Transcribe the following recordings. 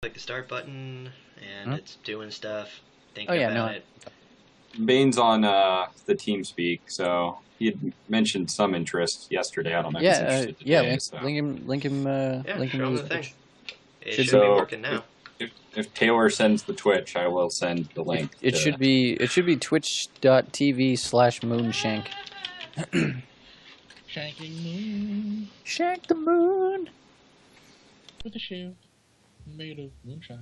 Click the start button, and it's doing stuff. Think Oh, yeah, about no. it. Bane's on the TeamSpeak, so he had mentioned some interest yesterday. I don't know if he's interested today. Link him. Yeah, Link him show to him his the thing. Twitch. It Should should be So working now. if Taylor sends the Twitch, I will send the link. It should be twitch.tv/moonshank. Shanking moon Shank the moon. with a shield made of moonshine.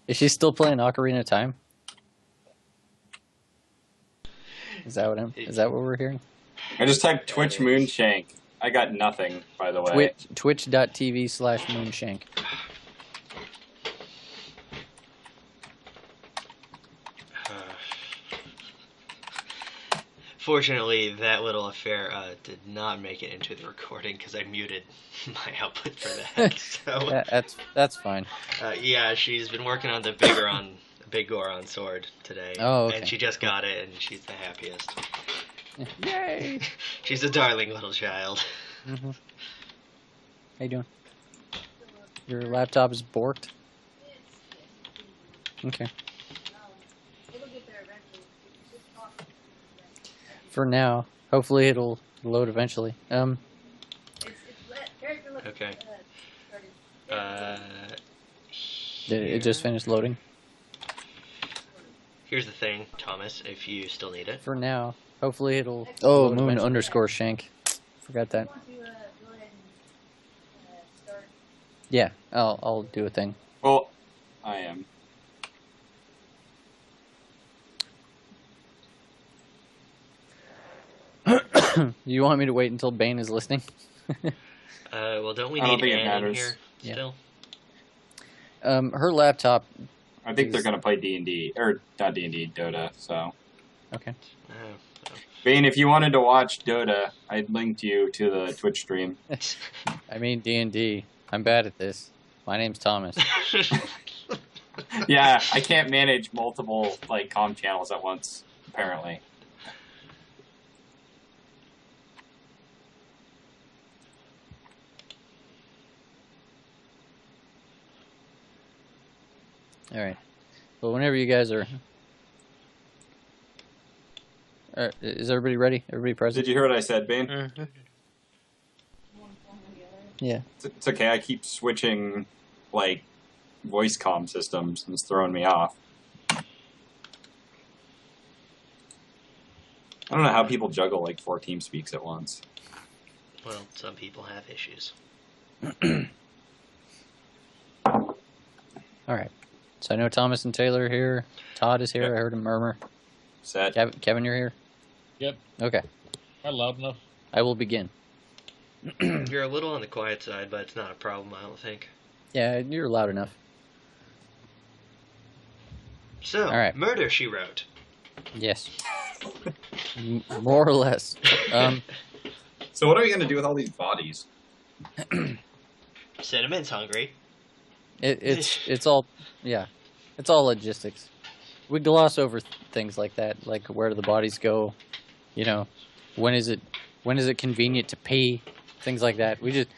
Is she still playing Ocarina of Time? Is that what we're hearing? I just typed Twitch Moonshank. I got nothing, by the way. Twitch.tv/moonshank. Fortunately, that little affair did not make it into the recording because I muted my output for that. So That's fine. yeah, she's been working on the Big Goron sword today. Oh, okay. And she just got it, and she's the happiest. Yay! She's a darling little child. Mm-hmm. How you doing? Your laptop is borked? Okay. For now. Hopefully it'll load eventually. Okay. It just finished loading? Here's the thing, Thomas, if you still need it. For now. Hopefully it'll load Moon eventually. _shank. Forgot that. Yeah, I'll do a thing. Well, I am. You want me to wait until Bane is listening? Well, don't we I don't need think it Anne in matters. here still? Her laptop. I think they're gonna play D&D or not D&D, Dota. So, Okay. Bane, if you wanted to watch Dota, I'd linked you to the Twitch stream. I mean D&D. I'm bad at this. My name's Thomas. Yeah, I can't manage multiple comm channels at once. Apparently. All right. Well, whenever you guys are, is everybody ready? Everybody present? Did you hear what I said, Bane? Mm-hmm. Yeah. It's okay. I keep switching voice comm systems, and it's throwing me off. I don't know how people juggle 4 team speaks at once. Well, some people have issues. All right. So I know Thomas and Taylor are here. Todd is here. Yep. I heard him murmur. Set. Kevin, you're here? Yep. Okay. Am I loud enough? I will begin. You're a little on the quiet side, but it's not a problem, I don't think. Yeah, you're loud enough. So, All right. Murder, She Wrote. Yes. More or less. So what are we going to do with all these bodies? Cinnamon's hungry. It's all it's all logistics. We gloss over things like that, like where do the bodies go? You know, when is it convenient to pee? Things like that. We just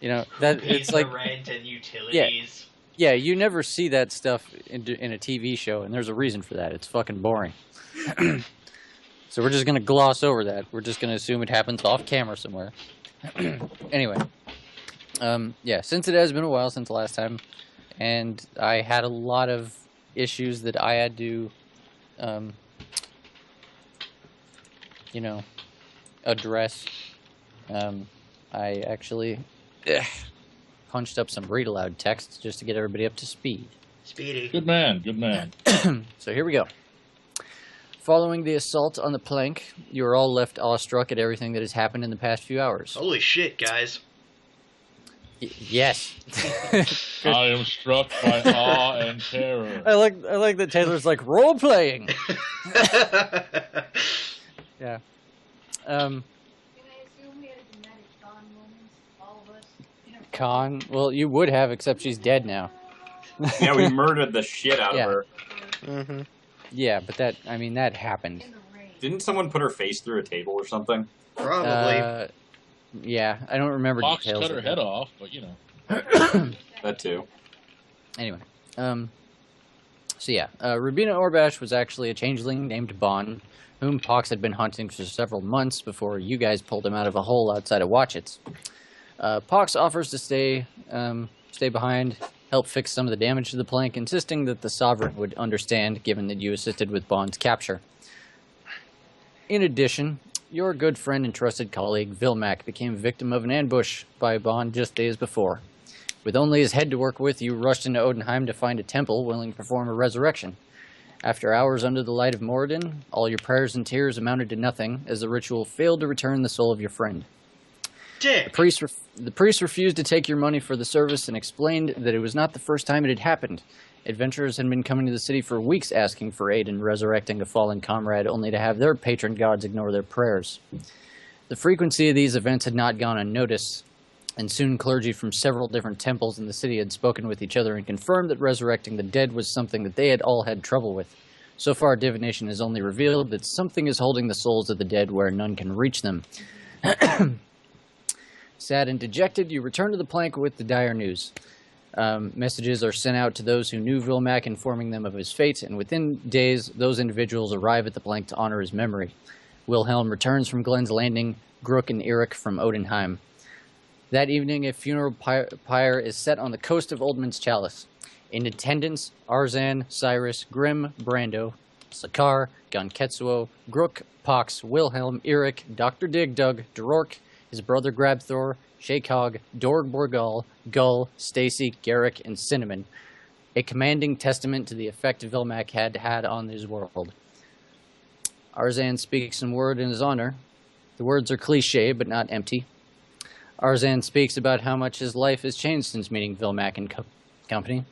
that it's like rent and utilities. Yeah, you never see that stuff in a TV show, and there's a reason for that. It's fucking boring. So we're just gonna gloss over that. We're just gonna assume it happens off camera somewhere. Anyway, yeah, since it has been a while since the last time, and I had a lot of issues that I had to, address. I actually punched up some read aloud texts just to get everybody up to speed. Speedy. Good man. Good man. So here we go. Following the assault on the plank, you are all left awestruck at everything that has happened in the past few hours. Holy shit, guys. Yes. I am struck by awe and terror. I like that Taylor's like role playing. Yeah. Can I assume we had a dramatic dawn moment? Khan? Well, you would have, except she's dead now. Yeah, we murdered the shit out of her. Mm-hmm. Yeah, but that happened. Didn't someone put her face through a table or something? Probably. Yeah, I don't remember Fox details. cut her head off, but you know. That too. Anyway, Rubina Orbash was actually a changeling named Bon, whom Pox had been hunting for several months before you guys pulled him out of a hole outside of Watchets. Pox offers to stay behind, help fix some of the damage to the plank, insisting that the Sovereign would understand, given that you assisted with Bon's capture. In addition, your good friend and trusted colleague, Vilmac, became victim of an ambush by Bon just days before. With only his head to work with, you rushed into Odenheim to find a temple willing to perform a resurrection. After hours under the light of Moradin, all your prayers and tears amounted to nothing, as the ritual failed to return the soul of your friend. Dick! The priest refused to take your money for the service and explained that it was not the first time it had happened. Adventurers had been coming to the city for weeks asking for aid in resurrecting a fallen comrade, only to have their patron gods ignore their prayers. The frequency of these events had not gone unnoticed, and soon clergy from several different temples in the city had spoken with each other and confirmed that resurrecting the dead was something that they had all had trouble with. So far, divination has only revealed that something is holding the souls of the dead where none can reach them. Sad and dejected, you return to the plank with the dire news. Messages are sent out to those who knew Vilmac, informing them of his fate, and within days, those individuals arrive at the plank to honor his memory. Wilhelm returns from Glenn's Landing, Grook and Eric from Odenheim. That evening, a funeral pyre is set on the coast of Oldman's Chalice. In attendance, Arzan, Cyrus, Grim, Brando, Sakar, Gonketsuo, Grook, Pox, Wilhelm, Eric, Dr. Digdug, Drork, his brother Grabthor, Shakog, Dorg Borgal, Gull, Stacy, Garrick, and Cinnamon, a commanding testament to the effect Vilmac had had on his world. Arzan speaks some word in his honor. The words are cliché, but not empty. Arzan speaks about how much his life has changed since meeting Vilmac and company.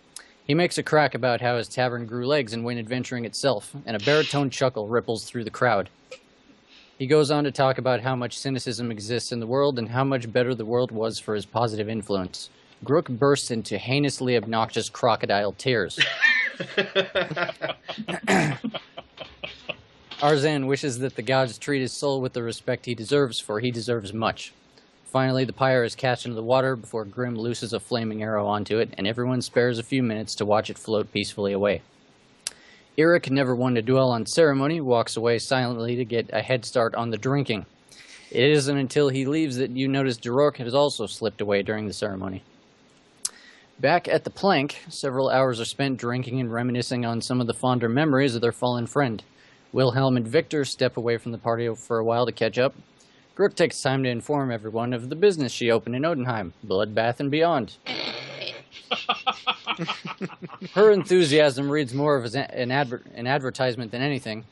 He makes a crack about how his tavern grew legs and went adventuring itself, and a baritone chuckle ripples through the crowd. He goes on to talk about how much cynicism exists in the world and how much better the world was for his positive influence. Grook bursts into heinously obnoxious crocodile tears. Arzan wishes that the gods treat his soul with the respect he deserves, for he deserves much. Finally, the pyre is cast into the water before Grim looses a flaming arrow onto it, and everyone spares a few minutes to watch it float peacefully away. Eric, never one to dwell on ceremony, walks away silently to get a head start on the drinking. It isn't until he leaves that you notice Durok has also slipped away during the ceremony. Back at the plank, several hours are spent drinking and reminiscing on some of the fonder memories of their fallen friend. Wilhelm and Victor step away from the party for a while to catch up. Grook takes time to inform everyone of the business she opened in Odenheim, Bloodbath and beyond. Her enthusiasm reads more of an advertisement than anything,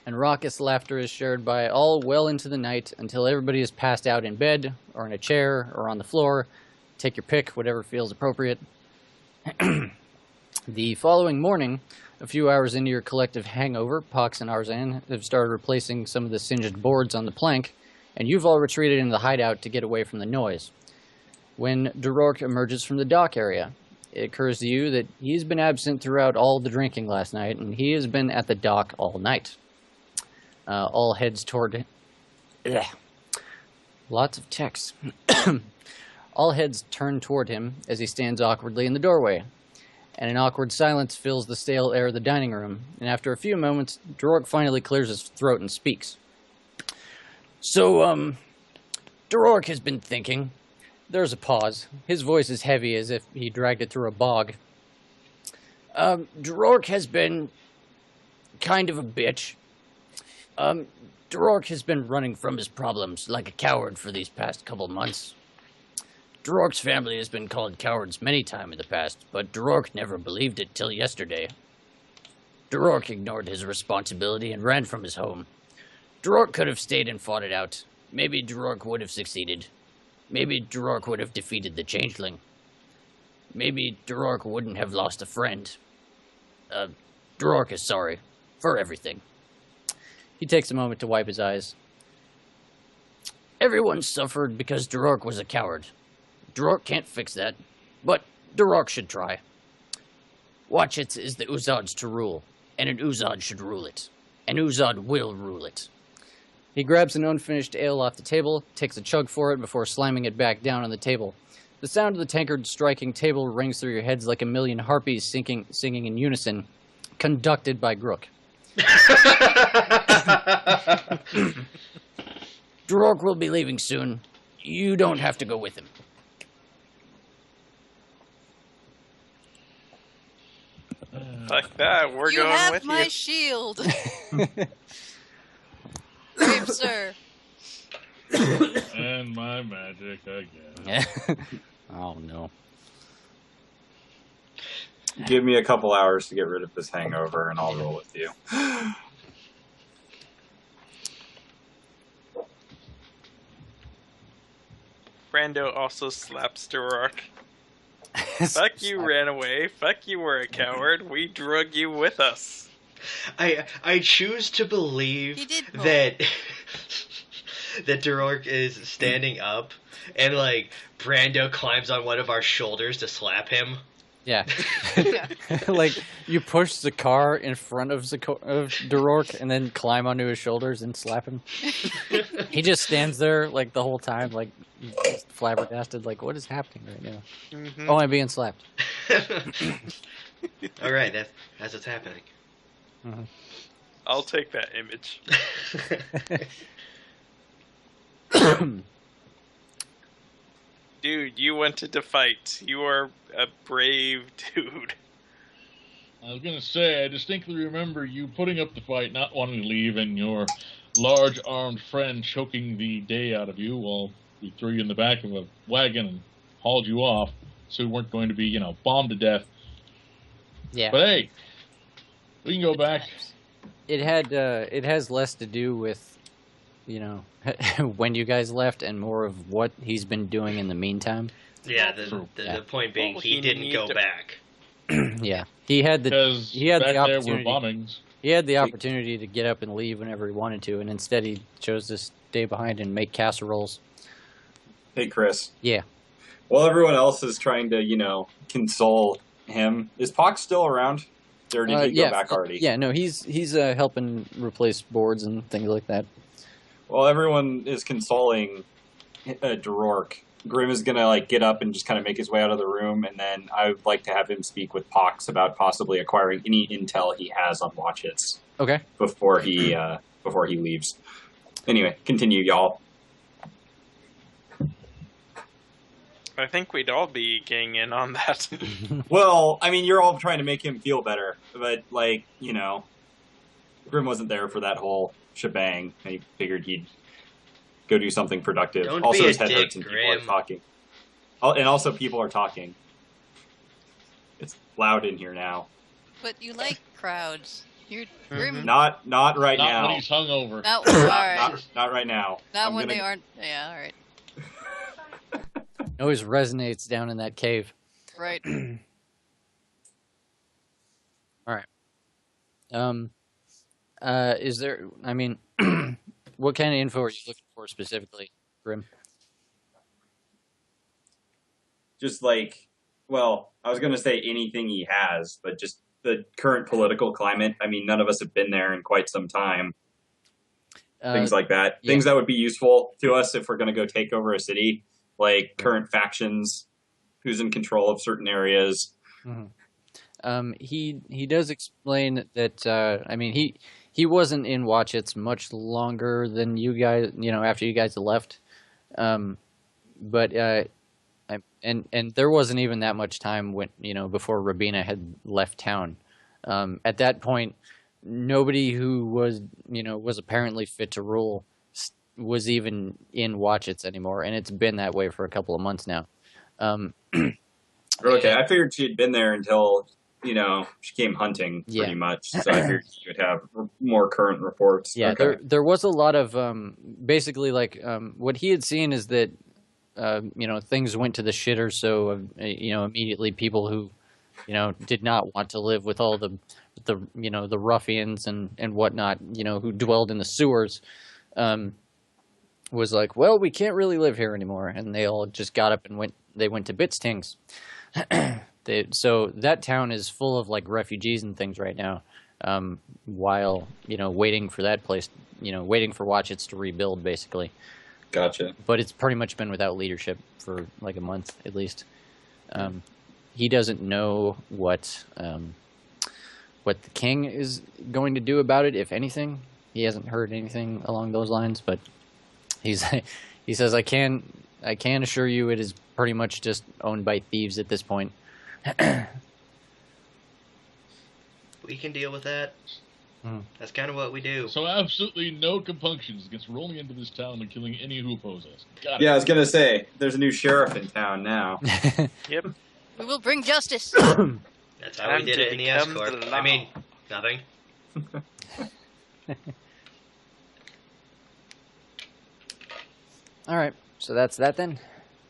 and raucous laughter is shared by all well into the night until everybody is passed out in bed, or in a chair, or on the floor. Take your pick, whatever feels appropriate. The following morning, a few hours into your collective hangover, Pox and Arzan have started replacing some of the singed boards on the plank, and you've all retreated into the hideout to get away from the noise. When Durok emerges from the dock area, it occurs to you that he's been absent throughout all the drinking last night, and he has been at the dock all night. All heads toward... Lots of texts. All heads turn toward him as he stands awkwardly in the doorway, and an awkward silence fills the stale air of the dining room, and after a few moments, Durok finally clears his throat and speaks. So, Durok has been thinking. There's a pause. His voice is heavy as if he dragged it through a bog. Durok has been kind of a bitch. Durok has been running from his problems like a coward for these past couple months. Durok's family has been called cowards many times in the past, but Durok never believed it till yesterday. Durok ignored his responsibility and ran from his home. Durok could have stayed and fought it out. Maybe Durok would have succeeded. Maybe Durok would have defeated the Changeling. Maybe Durok wouldn't have lost a friend. Durok is sorry for everything. He takes a moment to wipe his eyes. Everyone suffered because Durok was a coward. Durok can't fix that, but Durok should try. Watchits is the Uzad's to rule, and an Uzad should rule it. An Uzad will rule it. He grabs an unfinished ale off the table, takes a chug for it before slamming it back down on the table. The sound of the tankard striking table rings through your heads like a million harpies singing in unison, conducted by Grook. Durok will be leaving soon. You don't have to go with him. Fuck that, we're You going have with my you. shield. Brave sir. And my magic again. Oh, no. Give me a couple hours to get rid of this hangover, and I'll roll with you. Brando also slaps Durok. Fuck you, ran away. Fuck you, were a coward. We drug you with us. I choose to believe He did that that Durok is standing up and like Brando climbs on one of our shoulders to slap him. Yeah. Like, you push the car in front of Durok and then climb onto his shoulders and slap him. He just stands there, like, the whole time, like, flabbergasted, like, what is happening right now? Mm-hmm. Oh, I'm being slapped. All right, that's what's happening. Mm-hmm. I'll take that image. Dude, you wanted to fight. You are a brave dude. I was gonna say, I distinctly remember you putting up the fight, not wanting to leave, and your large-armed friend choking the day out of you while we threw you in the back of a wagon and hauled you off, so you weren't going to be, bombed to death. Yeah. But hey, we can go back. It has less to do with, when you guys left and more of what he's been doing in the meantime. Yeah, the point being, Well, he he didn't needed go to- back. Yeah. He had the Because the back there were opportunity. bombings. He had the opportunity to get up and leave whenever he wanted to, and instead he chose to stay behind and make casseroles. Hey, Chris. Yeah. While everyone else is trying to, console him, is Pox still around? Or did he go back already? Yeah, no, he's helping replace boards and things like that. While everyone is consoling Durok, Grim is going to get up and just kind of make his way out of the room, and then I would like to have him speak with Pox about possibly acquiring any intel he has on Watchits Okay. before he leaves. Anyway, continue, y'all. I think we'd all be getting in on that. Well, I mean, you're all trying to make him feel better, but Grim wasn't there for that whole shebang, and he figured he'd go do something productive. Don't also, be a his head dick, hurts and people are Grim. talking. Oh, and also, people are talking. It's loud in here now. But you like crowds. You're grim. Not right Not now. when he's hungover. Not, all right. Not right now. Not I'm when gonna- they aren't. Yeah, all right. It always resonates down in that cave. Right. All right. Is there? I mean, what kind of info are you looking for specifically, Grim? Just well, I was going to say anything he has, but just the current political climate. I mean, none of us have been there in quite some time. Things like that. yeah. Things that would be useful to us if we're going to go take over a city, like current factions, who's in control of certain areas. He does explain that. I mean, he wasn't in Watchits much longer than you guys. After you guys left, but and there wasn't even that much time when before Rabina had left town. At that point, nobody who was was apparently fit to rule was even in Watchits anymore, and it's been that way for a couple of months now. Okay, I figured she had been there until she came hunting pretty Yeah. much. So I figured she would have more current reports. Yeah, okay. there was a lot of basically what he had seen is that things went to the shitter. So immediately people who did not want to live with all the ruffians and whatnot who dwelled in the sewers was like, well, we can't really live here anymore, and they all just got up and went they went to Bitstings. So that town is full of like refugees and things right now. While waiting for that place, waiting for Watchets to rebuild, basically. Gotcha. But it's pretty much been without leadership for like a month at least. He doesn't know what the king is going to do about it, if anything. He hasn't heard anything along those lines, but he says, I can assure you it is pretty much just owned by thieves at this point. We can deal with that. That's kind of what we do. So absolutely no compunctions against rolling into this town and killing any who oppose us. Got it. Yeah, I was gonna say there's a new sheriff in town now. Yep. We will bring justice. That's how Time we did to it in the become escort. the I law. mean, nothing. All right, so that's that then.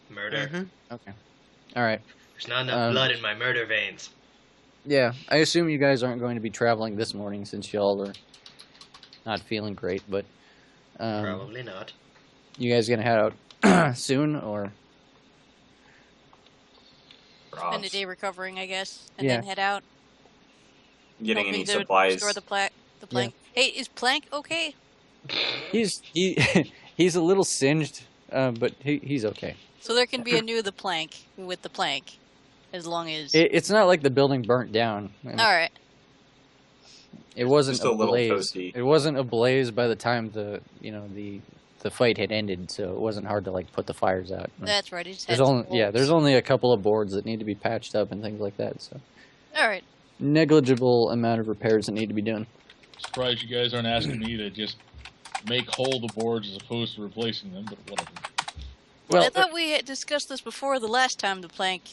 Murder. Okay. All right. There's not enough blood in my murder veins. Yeah, I assume you guys aren't going to be traveling this morning since y'all are not feeling great, but Probably not. you guys gonna head out soon, or Spend a day recovering, I guess, and Yeah. then head out. Getting Hoping any to supplies? Restore the plank. Hey, is Plank okay? he's a little singed, but he's okay. So there can be a new the plank with the plank, as long as. It's not like the building burnt down. All right. It wasn't Just a little ablaze. toasty. It wasn't ablaze by the time the fight had ended, so it wasn't hard to like put the fires out. That's right. He just There's had only some there's bolts. only a couple of boards that need to be patched up and things like that. So All right. negligible amount of repairs that need to be done. Surprised you guys aren't asking me to just make whole the boards as opposed to replacing them, but whatever. Well, I thought we had discussed this before the last time the plank,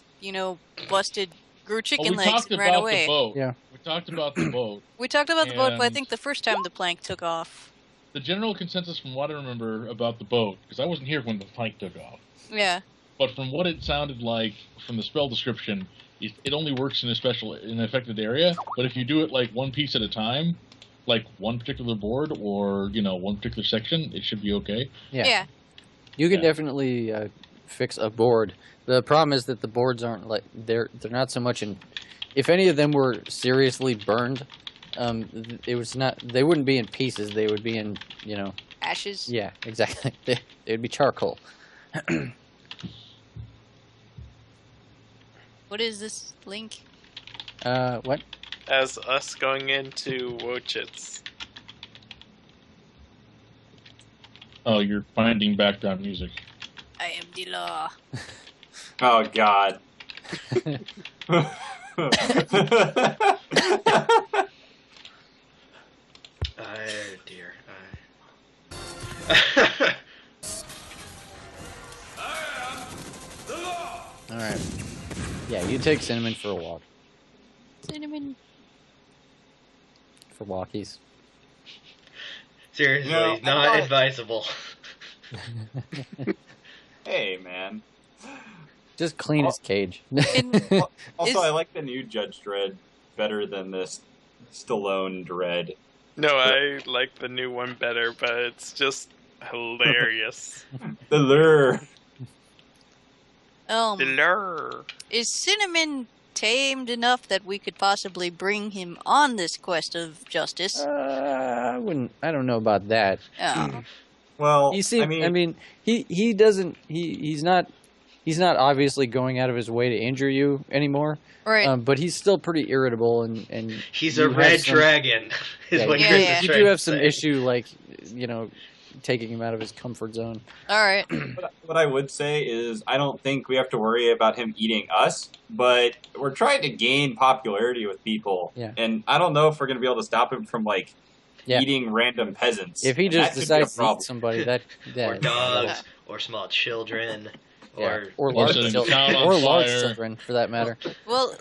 busted, grew chicken we legs talked and ran about away. the boat. Yeah. We talked about the boat. We talked about the boat, but I And- think the first time the plank took off. The general consensus from what I remember about the boat, because I wasn't here when the plank took off, Yeah. but from what it sounded like from the spell description, it only works in an affected area, but if you do it like one piece at a time, like one particular board or, one particular section, it should be okay. Yeah. You can Yeah. definitely fix a board. The problem is that the boards aren't like they're not so much in. If any of them were seriously burned, it was not. They wouldn't be in pieces. They would be in Ashes. Yeah, exactly. They would be charcoal. What is this link? What? As us going into Wochits. Oh, you're finding background music. I am the law. Oh God. Oh dear. All right. Yeah, you take Cinnamon for a walk. Cinnamon. For walkies. Seriously, No, I not thought- advisable. Hey, man. Just clean his cage. Also, Is- I like the new Judge Dredd better than this Stallone Dredd. No, I like the new one better, but it's just hilarious. The lure. The lure. Is Cinnamon tamed enough that we could possibly bring him on this quest of justice? I don't know about that. Oh. Well, He seems. I mean, he doesn't. He's not obviously going out of his way to injure you anymore. Right. But he's still pretty irritable, and He's you a have red some- dragon, is Yeah, what yeah, Chris yeah. is You trying do to have some say. issue, like taking him out of his comfort zone. All right. what I would say is I don't think we have to worry about him eating us, but we're trying to gain popularity with people. Yeah. And I don't know if we're going to be able to stop him from, Yeah. eating random peasants. If he And just that could be a decides to problem. eat somebody, that Or dogs, or small children, or or large setting the children, town on or large fire. children, for that matter. Well,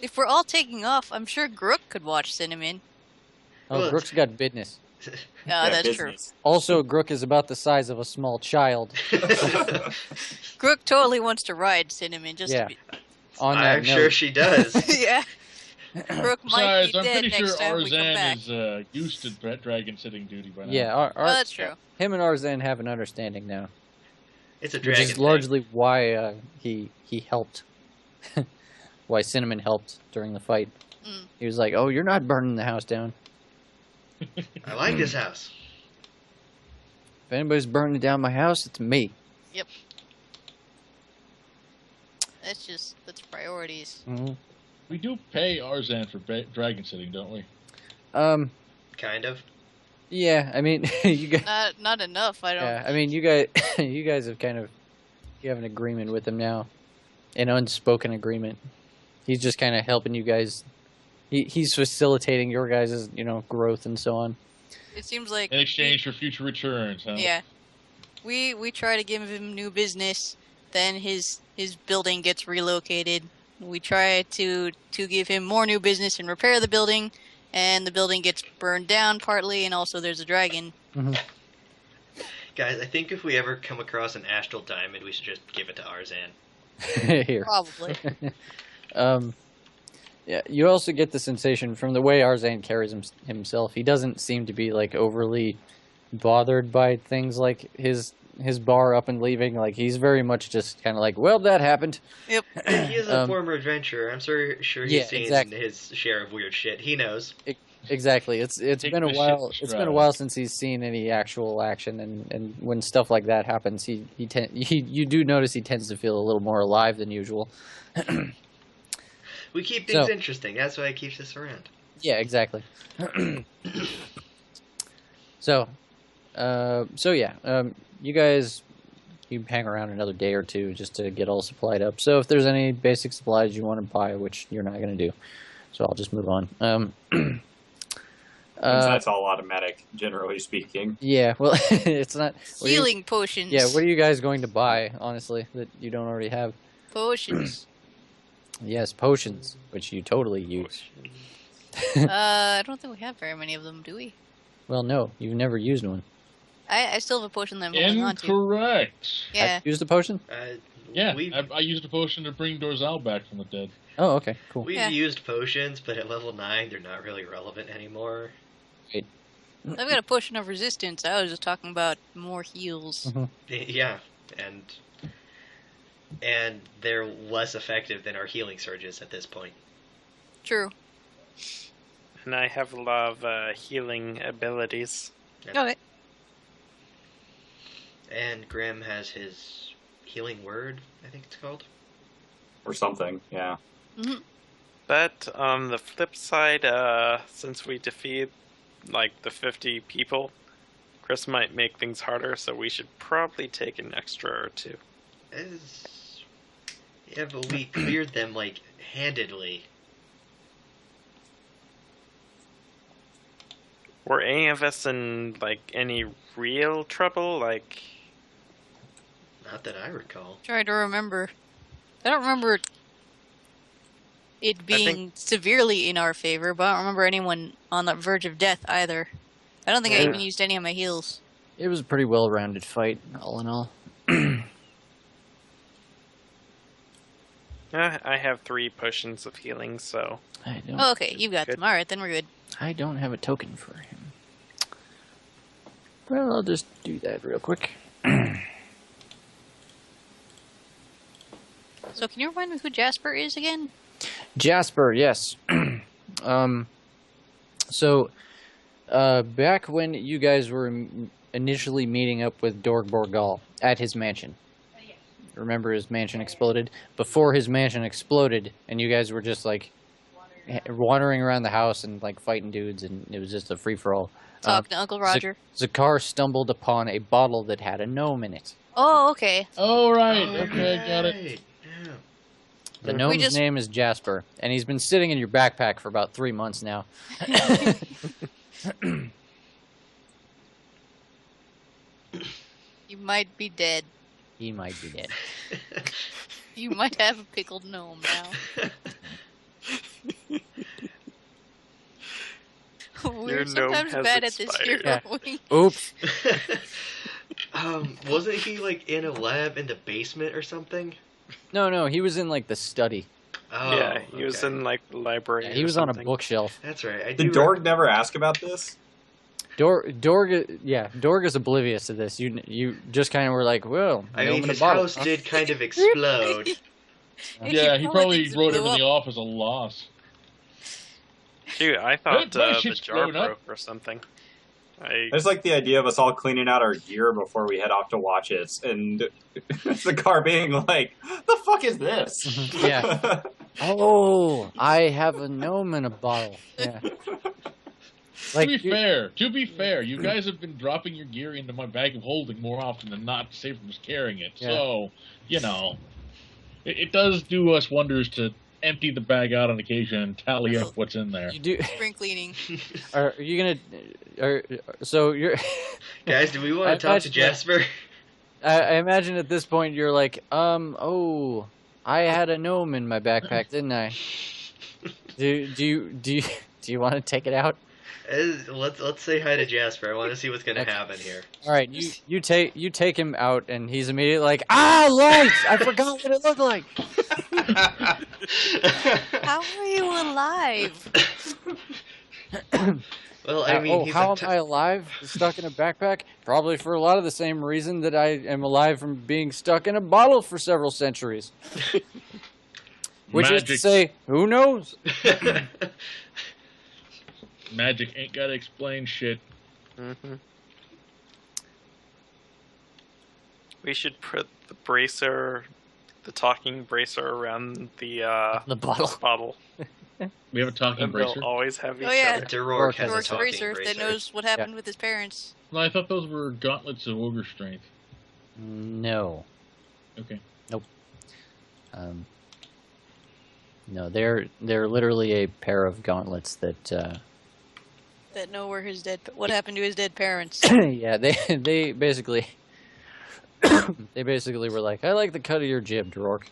if we're all taking off, I'm sure Grook could watch Cinnamon. Oh, Well, Grook's got business. Oh, Yeah, that's true. business. Also, Grook is about the size of a small child. Grook totally wants to ride Cinnamon. Just Yeah. to be... On that I'm note, sure she does. yeah. Grook might Besides, be I'm dead pretty sure next time we come back. Arzan is used to dragon sitting duty by now. yeah, Oh, that's true. him and Arzan have an understanding now. It's a which dragon is thing. largely why he helped. Why Cinnamon helped during the fight. Mm. He was like, "Oh, you're not burning the house down. I like this house. If anybody's burning down my house, it's me." That's priorities. Mm-hmm. We do pay Arzan for dragon sitting, don't we? Kind of. Yeah. I mean, you guys. Not enough. I don't. Yeah. I mean, you guys have you have an agreement with him now, an unspoken agreement. He's just kind of helping you guys. He's facilitating your guys' growth and so on. It seems like In exchange for future returns, huh? Yeah. We try to give him new business, then his building gets relocated. We try to give him more new business and repair the building, and the building gets burned down partly, and also there's a dragon. Mm-hmm. Guys, I think if we ever come across an astral diamond, we should just give it to Arzan. Here. Probably. Yeah, you also get the sensation from the way Arzan carries himself. He doesn't seem to be like overly bothered by things like his bar up and leaving. Like he's very much just kind of like, well, that happened. Yep. He is a former adventurer. I'm sure yeah, he's seen exactly. his share of weird shit. He knows. Exactly. It's Take been a this while. shit It's been a while since he's seen any actual action, and when stuff like that happens, you do notice he tends to feel a little more alive than usual. We keep things So- interesting. That's why it keeps us around. Yeah, exactly. So yeah, you guys, you hang around another day or two just to get all supplied up. So if there's any basic supplies you want to buy, which you're not going to do, so I'll just move on. Since that's all automatic, generally speaking. Yeah, well, it's not what are you- Healing potions. Yeah, what are you guys going to buy, honestly, that you don't already have? Potions. Yes, potions, which you totally use. I don't think we have very many of them, do we? Well, no, you've never used one. I still have a potion that I'm holding on to. Incorrect. Yeah. Have you used a potion? Yeah, We've, I used a potion to bring Dorzal back from the dead. Oh, okay, cool. we've Yeah. used potions, but at level 9, they're not really relevant anymore. I've got a potion of resistance. I was just talking about more heals. Mhm. Yeah, and they're less effective than our healing surges at this point. True. And I have a lot of healing abilities. Okay. And Grim has his healing word, I think it's called. Or something, yeah. But on the flip side, since we defeat like the 50 people, Chris might make things harder, so we should probably take an extra or two. Yeah, but we cleared them, like, handedly. Were any of us in like any real trouble? Like, Not that I recall. Trying to remember. I don't remember it being think- severely in our favor, but I don't remember anyone on the verge of death either. I don't think I Yeah. even used any of my heals. It was a pretty well-rounded fight, all in all. I have 3 potions of healing, so I don't. Oh, okay, you've got Good. them. Alright, then we're good. I don't have a token for him. Well, I'll just do that real quick. So can you remind me who Jasper is again? Jasper, yes. Back when you guys were initially meeting up with Dorg Borgal at his mansion. Remember his mansion exploded? Before his mansion exploded, and you guys were just like wandering around the house and like fighting dudes, and it was just a free-for-all. Talk to Uncle Roger. Zakar stumbled upon a bottle that had a gnome in it. Oh, okay. Oh, right. Oh, Okay, got it. right. Yeah. The We gnome's just- name is Jasper, and he's been sitting in your backpack for about 3 months now. You might be dead. He might be dead. You might have a pickled gnome now. We're Your gnome sometimes has bad at this here, expired. aren't we? Oops. Wasn't he, like, in a lab in the basement or something? No, he was in like the study. Oh, yeah, he was okay. in like the library. Yeah, or he was on a something. bookshelf. That's right. I do Did Dorg never ask about this? Dorg is oblivious to this. You just kind of were like, well, I gnome mean, in a his bottle, house huh? did kind of explode. Yeah, he probably thinks it wrote blew everything up. off as a loss. Dude, I thought My the shit's jar blown up. broke or something. I just like the idea of us all cleaning out our gear before we head off to watch it, and the car being like, "The fuck is this?" Yeah. Oh, I have a gnome in a bottle. Yeah. To be fair, you guys have been dropping your gear into my bag of holding more often than not to save from just carrying it. Yeah. So, you know, it does do us wonders to empty the bag out on occasion and tally up what's in there. You do. Spring cleaning. Are you gonna? So you're. Guys, do we want I to talk to imagine Jasper? I imagine at this point you're like, oh, I had a gnome in my backpack, didn't I? Do you want to take it out? Let's say hi to Jasper. I want to see what's gonna happen here. All right, you take him out, and he's immediately like, lights! I forgot what it looked like. How are you alive? Well, I mean, he's how am I alive? Stuck in a backpack? Probably for a lot of the same reason that I am alive from being stuck in a bottle for several centuries. Which is to Magic. say, who knows? Magic ain't gotta explain shit. Mm-hmm. We should put the bracer, the talking bracer around the The bottle. bottle. We have a talking And bracer. they'll always have each Oh, yeah. other. Durork has a Dork's talking bracer bracer. that knows what happened with his parents. No, I thought those were gauntlets of ogre strength. No. Okay. No, they're literally a pair of gauntlets that. That know where what happened to his dead parents. Yeah, they basically were like, I like the cut of your jib, Drork.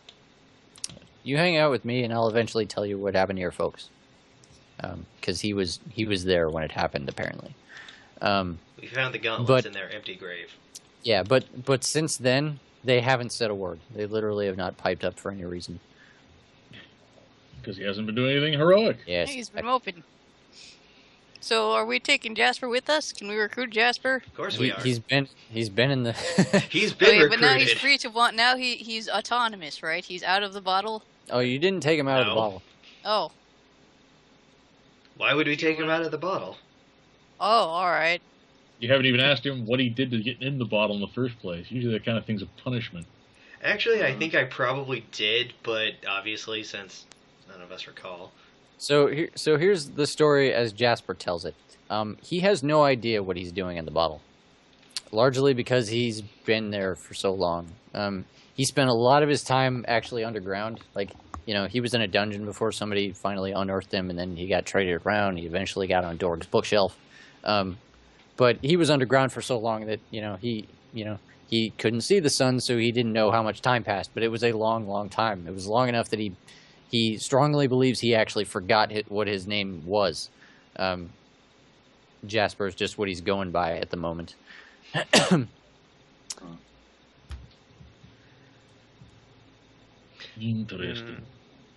You hang out with me, and I'll eventually tell you what happened to your folks. Because he was there when it happened, apparently. We found the gauntlets But- in their empty grave. Yeah, but since then they haven't said a word. They literally have not piped up for any reason. Because he hasn't been doing anything heroic. Yes, He's been moping. So, are we taking Jasper with us? Can we recruit Jasper? Of course we are. he's been in the. He's been Okay, recruited. but now he's free to want. Now he's autonomous, right? He's out of the bottle. Oh, you didn't take him out of the No. bottle. Oh, Why would we take him out of the bottle? all right. You haven't even asked him what he did to get in the bottle in the first place. Usually that kind of thing's a punishment. Actually, I think I probably did, but obviously, since none of us recall. So here's the story as Jasper tells it. He has no idea what he's doing in the bottle, largely because he's been there for so long. He spent a lot of his time actually underground. Like, he was in a dungeon before somebody finally unearthed him, and then he got traded around. He eventually got on Dorg's bookshelf. But he was underground for so long that, he couldn't see the sun, so he didn't know how much time passed. But it was a long, long time. It was long enough that he strongly believes he actually forgot what his name was. Jasper is just what he's going by at the moment. Interesting.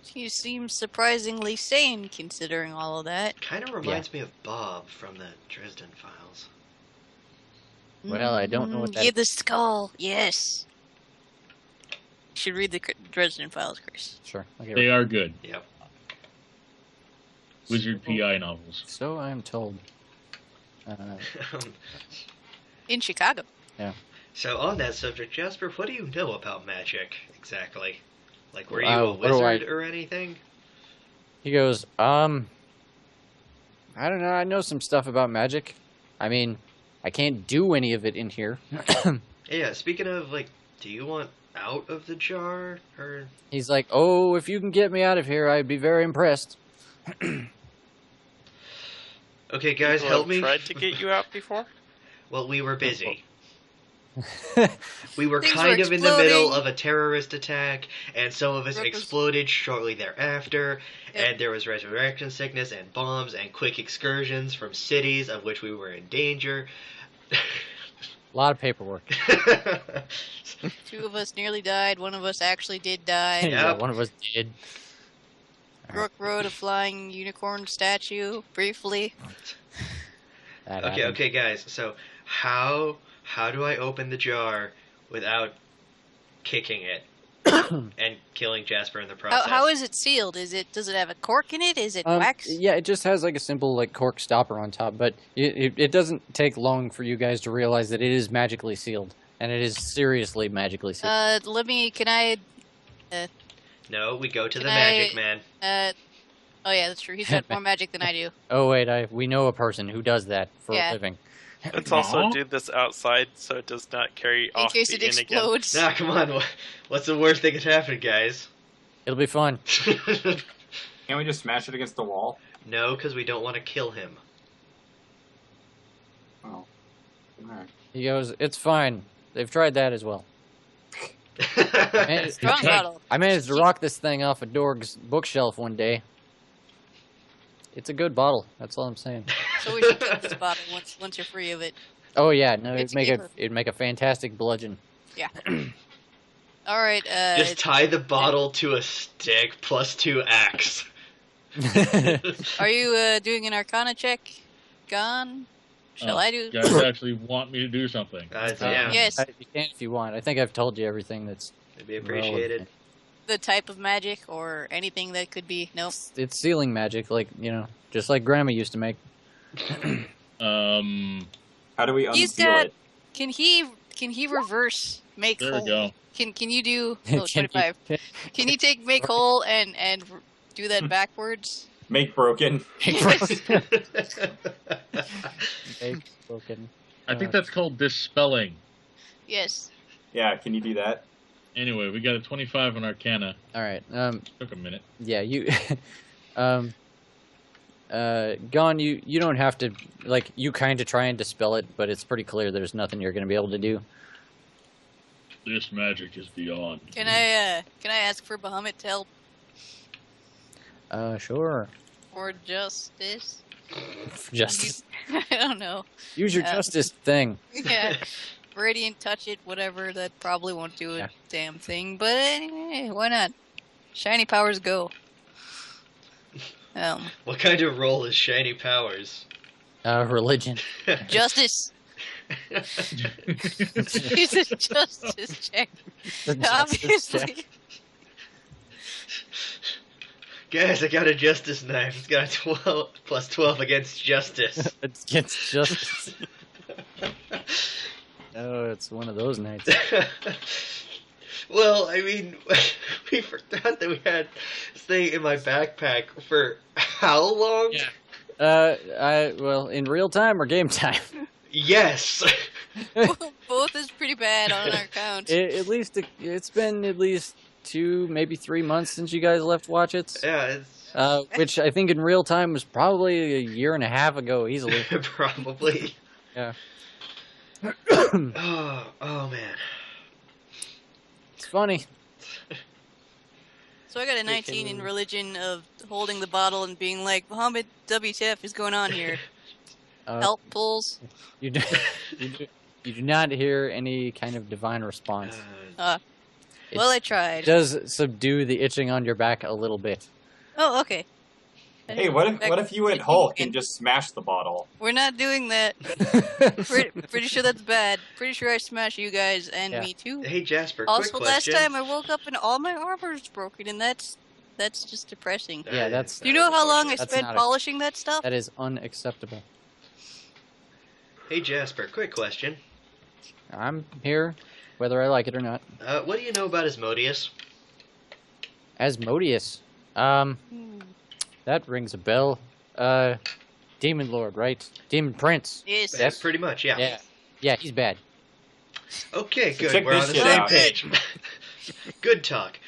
He seems surprisingly sane considering all of that. Kind of reminds me of Bob from the Dresden Files. Well, I don't know what that Yeah, is. the skull. Yes. You should read the Dresden Files, Chris. Sure. Okay. They are good. Yep. Wizard PI novels. So I'm told. In Chicago. So on that subject, Jasper, what do you know about magic exactly? Like, were you Wow, a what do I- wizard or anything? He goes, I don't know. I know some stuff about magic. I mean, I can't do any of it in here. Yeah, speaking of, like, do you want out of the jar? Or He's like, oh, if you can get me out of here, I'd be very impressed. okay, guys, People help have me. tried to get you out before? Well, we were busy. We were Things kind were of in the middle exploding. of a terrorist attack, and some of us Rip was- exploded shortly thereafter, Yep. and there was resurrection sickness and bombs and quick excursions from cities of which we were in danger. A lot of paperwork. Two of us nearly died. One of us actually did die. Yeah, Yep. one of us did. Brooke rode a flying unicorn statue briefly. that Okay, happens. okay, guys. So how do I open the jar without kicking it and killing Jasper in the process? How is it sealed? Does it have a cork in it? Is it wax? Yeah, it just has like a simple like cork stopper on top, but it doesn't take long for you guys to realize that it is magically sealed, and it is seriously magically sealed. Can I? No, we go to the Can magic I- man. Oh yeah, that's true. He's got more magic than I do. Oh wait, we know a person who does that for Yeah. a living. Let's also Aw. do this outside so it does not carry In off case the it in again. explodes. Nah, come on. What's the worst that could happen, guys? It'll be fun. Can't we just smash it against the wall? No, because we don't want to kill him. Oh. Alright. He goes, "It's fine. They've tried that as well." Strong bottle. I managed to rock this thing off a Dorg's bookshelf one day. It's a good bottle. That's all I'm saying. So we should keep this bottle once you're free of it. Oh yeah, no, It's it'd make a fantastic bludgeon. All right. Just tie the bottle to a stick plus 2 axe. Are you doing an Arcana check? Gone. Shall I do? You guys actually want me to do something? Yeah, Yes. You can if you want. I think I've told you everything that's it'd be appreciated. The type of magic or anything that could be. Nope. it's sealing magic, like just like Grandma used to make. How do we He's unseal got- it? Can he reverse make There we whole? go. Can you do Can you- 25? Can you take make whole and do that backwards? Make broken. Make broken. I think that's called dispelling. Yes. Yeah, can you do that? Anyway, we got a 25 on Arcana. All right. Took a minute. Yeah, you Gon, you don't have to, like, you kind of try and dispel it, but it's pretty clear there's nothing you're going to be able to do. This magic is beyond. Can I ask for Bahamut to help Sure. or justice? Justice. I don't know. Use your justice thing. Yeah. Radiant touch it, whatever. That probably won't do a Yeah. damn thing, but anyway, why not? Shiny powers go. What kind of role is Shiny Powers? Religion. Justice. Use a justice check. The justice check. Obviously. Guys, I got a justice knife. It's got a 12 plus 12 against justice. It's against justice. Oh, it's one of those nights. Well, I mean, we forgot that we had this thing in my backpack for how long? Yeah. Well, in real time or game time? Yes. Both is pretty bad on our count. At least it's been at least 2, maybe 3 months since you guys left Watch It. Yeah, it's Which I think in real time was probably a year and a half ago, easily. probably. Yeah. Oh man. It's funny. So I got a 19 in religion of holding the bottle and being like, Muhammad, WTF is going on here? Help pulls. You do, you do not hear any kind of divine response. Well, I It tried. does subdue the itching on your back a little bit. Oh, okay. Hey, what if you went Hulk and just smashed the bottle? We're not doing that. Pretty sure that's bad. Pretty sure I smash you guys and Yeah. me too. Hey Jasper, Also, quick last question. time I woke up and all my armor's broken, and that's just depressing. Yeah, that's- Do you know how long I That's spent not polishing that stuff? That is unacceptable. Hey Jasper, quick question. I'm here, whether I like it or not. What do you know about Asmodeus? Asmodeus. That rings a bell. Demon Lord, right? Demon Prince. Yes. Yes. Pretty much, yeah. Yeah. Yeah, he's bad. Okay, So good. check We're this on the shit same out. page. Good talk.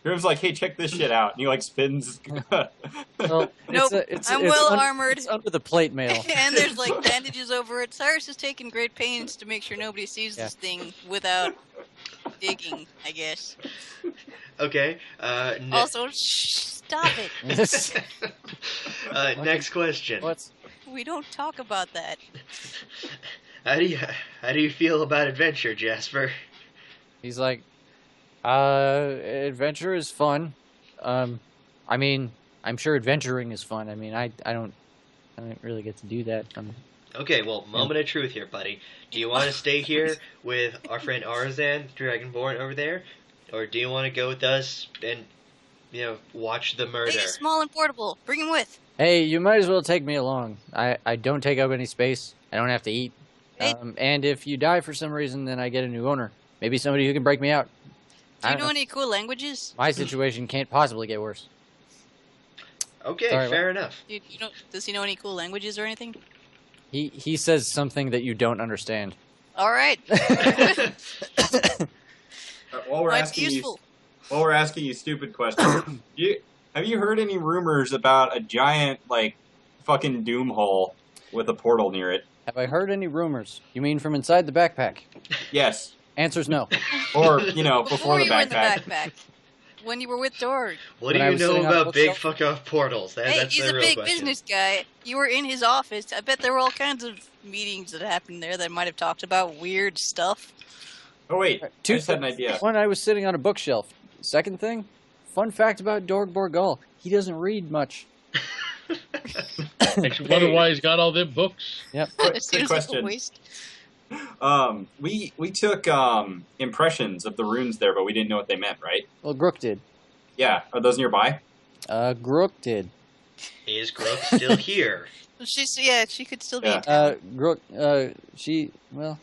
Grim's like, hey, check this shit out. And he like spins. Well, Nope, I'm well armored. It's under the plate mail. And there's like bandages over it. Cyrus has taken great pains to make sure nobody sees Yeah. this thing without digging, I guess. Okay. Also, stop it. Next question. What's We don't talk about that. How do you feel about adventure, Jasper? He's like, adventure is fun. I mean, I'm sure adventuring is fun. I mean, I don't really get to do that. Okay, well, moment of truth here, buddy. Do you want to stay here with our friend Arzan, Dragonborn over there, or do you want to go with us and watch the murder? Hey, he's small and portable. Bring him with. Hey, you might as well take me along. I don't take up any space. I don't have to eat. Hey. And if you die for some reason, then I get a new owner. Maybe somebody who can break me out. Do I you don't know any cool languages? My situation can't possibly get worse. Okay, Sorry, fair enough. Does he know any cool languages or anything? He says something that you don't understand. All right. While we're Might be asking you, useful. while we're asking you stupid questions, have you heard any rumors about a giant fucking doom hole with a portal near it? Have I heard any rumors? You mean from inside the backpack? Yes, Answer's no. or before the you were in the backpack. backpack. When you were with Dorg. What When do I you was know sitting on a about big bookshelf? fuck off portals? Hey, That's he's the a real big question. business guy. You were in his office. I bet there were all kinds of meetings that happened there that might have talked about weird stuff. Oh wait, I Two just had an idea. One, I was sitting on a bookshelf. Second thing, fun fact about Dorg Borgal. He doesn't read much. Makes you wonder why he's got all them books. Yep. Quick Seems like a question. waste. We took impressions of the runes there, but we didn't know what they meant, right? Well, Grook did. Yeah, are those nearby? Grook did. Is Grook still here? She could still be Yeah. in town. Grook,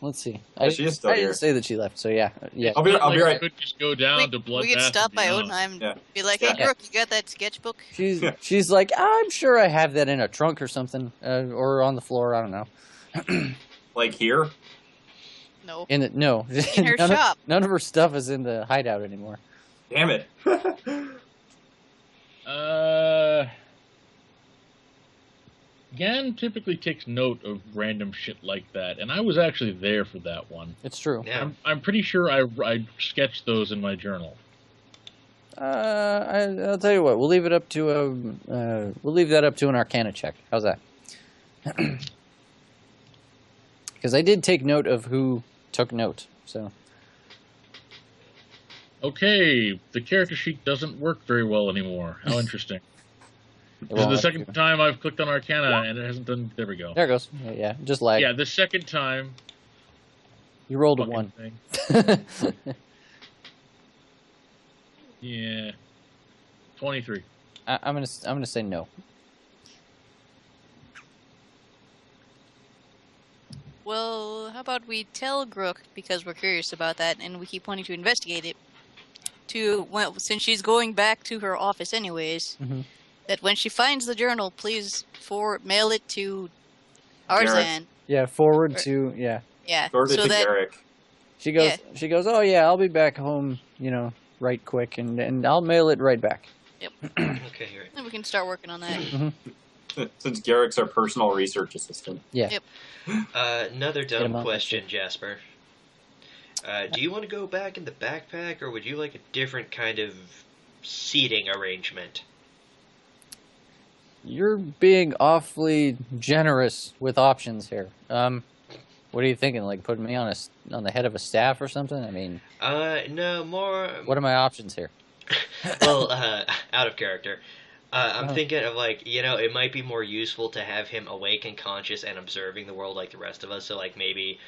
let's see. Yeah, she is still I here. didn't say that she left, so yeah. Yeah. I'll be Like, right. We could just go down to Bloodbath. We could stop by and Odenheim and Yeah. be like, hey, Yeah. Grook, you got that sketchbook? She's like, I'm sure I have that in a trunk or something, or on the floor, I don't know. Like here? No. No. In her none shop. None of her stuff is in the hideout anymore. Damn it. Gan typically takes note of random shit like that, and I was actually there for that one. It's true. Yeah. I'm pretty sure I sketched those in my journal. I'll tell you what. We'll leave it up to we'll leave that up to an Arcana check. How's that? Because I did take note of who took note. So Okay, the character sheet doesn't work very well anymore. How interesting. This is the second time I've clicked on Arcana and it hasn't done. There we go. There it goes. Yeah, just lag. Yeah, the second time. You rolled a fucking 1. thing. Yeah. 23. I'm gonna say no. Well, how about we tell Grook, because we're curious about that and we keep wanting to investigate it, since she's going back to her office anyways, Mhm. that when she finds the journal, please mail it to Arzan. Yeah, forward Or- to yeah. Yeah, Forward it so to that Garrick. She goes. Yeah. She goes. Oh yeah, I'll be back home. Right quick, and I'll mail it right back. Okay, here. then we can start working on that. Since Garrick's our personal research assistant. Yeah. Yep. Another Get 'em dumb out. question, Jasper. Do you want to go back in the backpack, or would you like a different kind of seating arrangement? You're being awfully generous with options here. What are you thinking? Like putting me on on the head of a staff or something? I mean, No, more. what are my options here? Well, out of character. I'm Oh. thinking of it might be more useful to have him awake and conscious and observing the world like the rest of us. So maybe,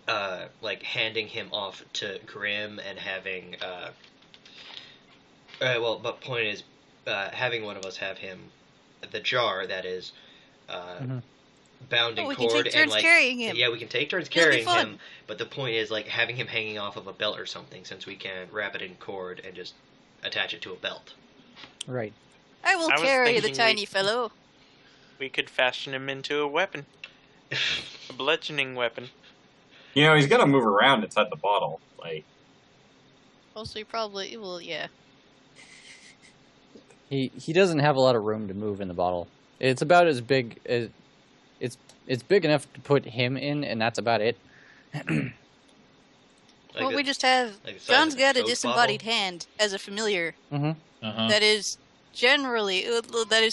handing him off to Grim and having. But point is, having one of us have him, the jar that is, Mhm. bound in Oh, we can cord take and turns carrying him. Yeah, we can take turns It'll be carrying fun. him. But the point is having him hanging off of a belt or something, since we can wrap it in cord and just attach it to a belt. Right. I will I was carry the thinking tiny fellow. We could fashion him into a weapon. A bludgeoning weapon. He's gonna move around inside the bottle. Also, he probably will. Yeah. He doesn't have a lot of room to move in the bottle. It's about as big as it's big enough to put him in, and that's about it. Well, we just have. like the size John's of a got a Coke disembodied bottle? hand as a familiar Mm-hmm. Uh-huh. that is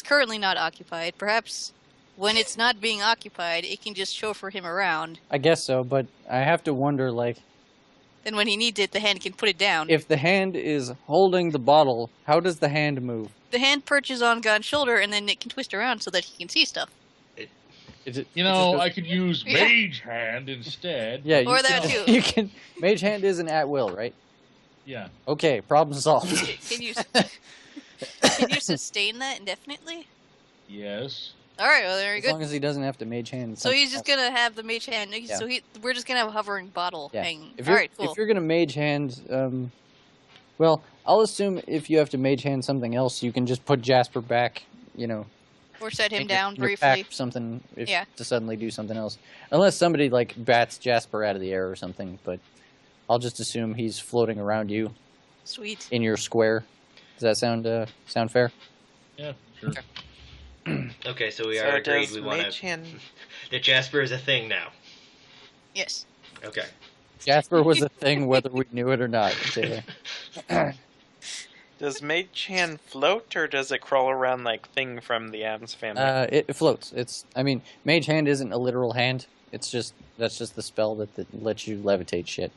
currently not occupied. Perhaps when it's not being occupied, it can just chauffeur him around. I guess so, but I have to wonder, Then when he needs it, the hand can put it down. if the hand is holding the bottle, how does the hand move? The hand perches on God's shoulder, and then it can twist around so that he can see stuff. You know, I could use Yeah. Mage Hand instead. Yeah, Or that can, too. You can. Mage Hand isn't at will, right? Yeah. Okay, problem solved. Can you sustain that indefinitely? Yes. All right, well, very As good. long as he doesn't have to Mage Hand. So he's just something gonna have the mage hand. Yeah. So we're just gonna have a hovering bottle Yeah. hanging. If All you're, right, cool. If you're gonna Mage Hand, well, I'll assume if you have to Mage Hand something else, you can just put Jasper back. You know, Or set him in your- down in your briefly. pack something if, Yeah. to suddenly do something else, unless somebody like bats Jasper out of the air or something. But I'll just assume he's floating around you Sweet. in your square. Does that sound fair? Yeah, sure. Okay, so we So are agreed. does We want Mage to. Hand That Jasper is a thing now. Yes. Okay. Jasper was a thing whether we knew it or not. Taylor. Does Mage Hand float, or does it crawl around like Thing from the Addams Family? It floats. I mean, Mage Hand isn't a literal hand. That's just the spell that lets you levitate shit.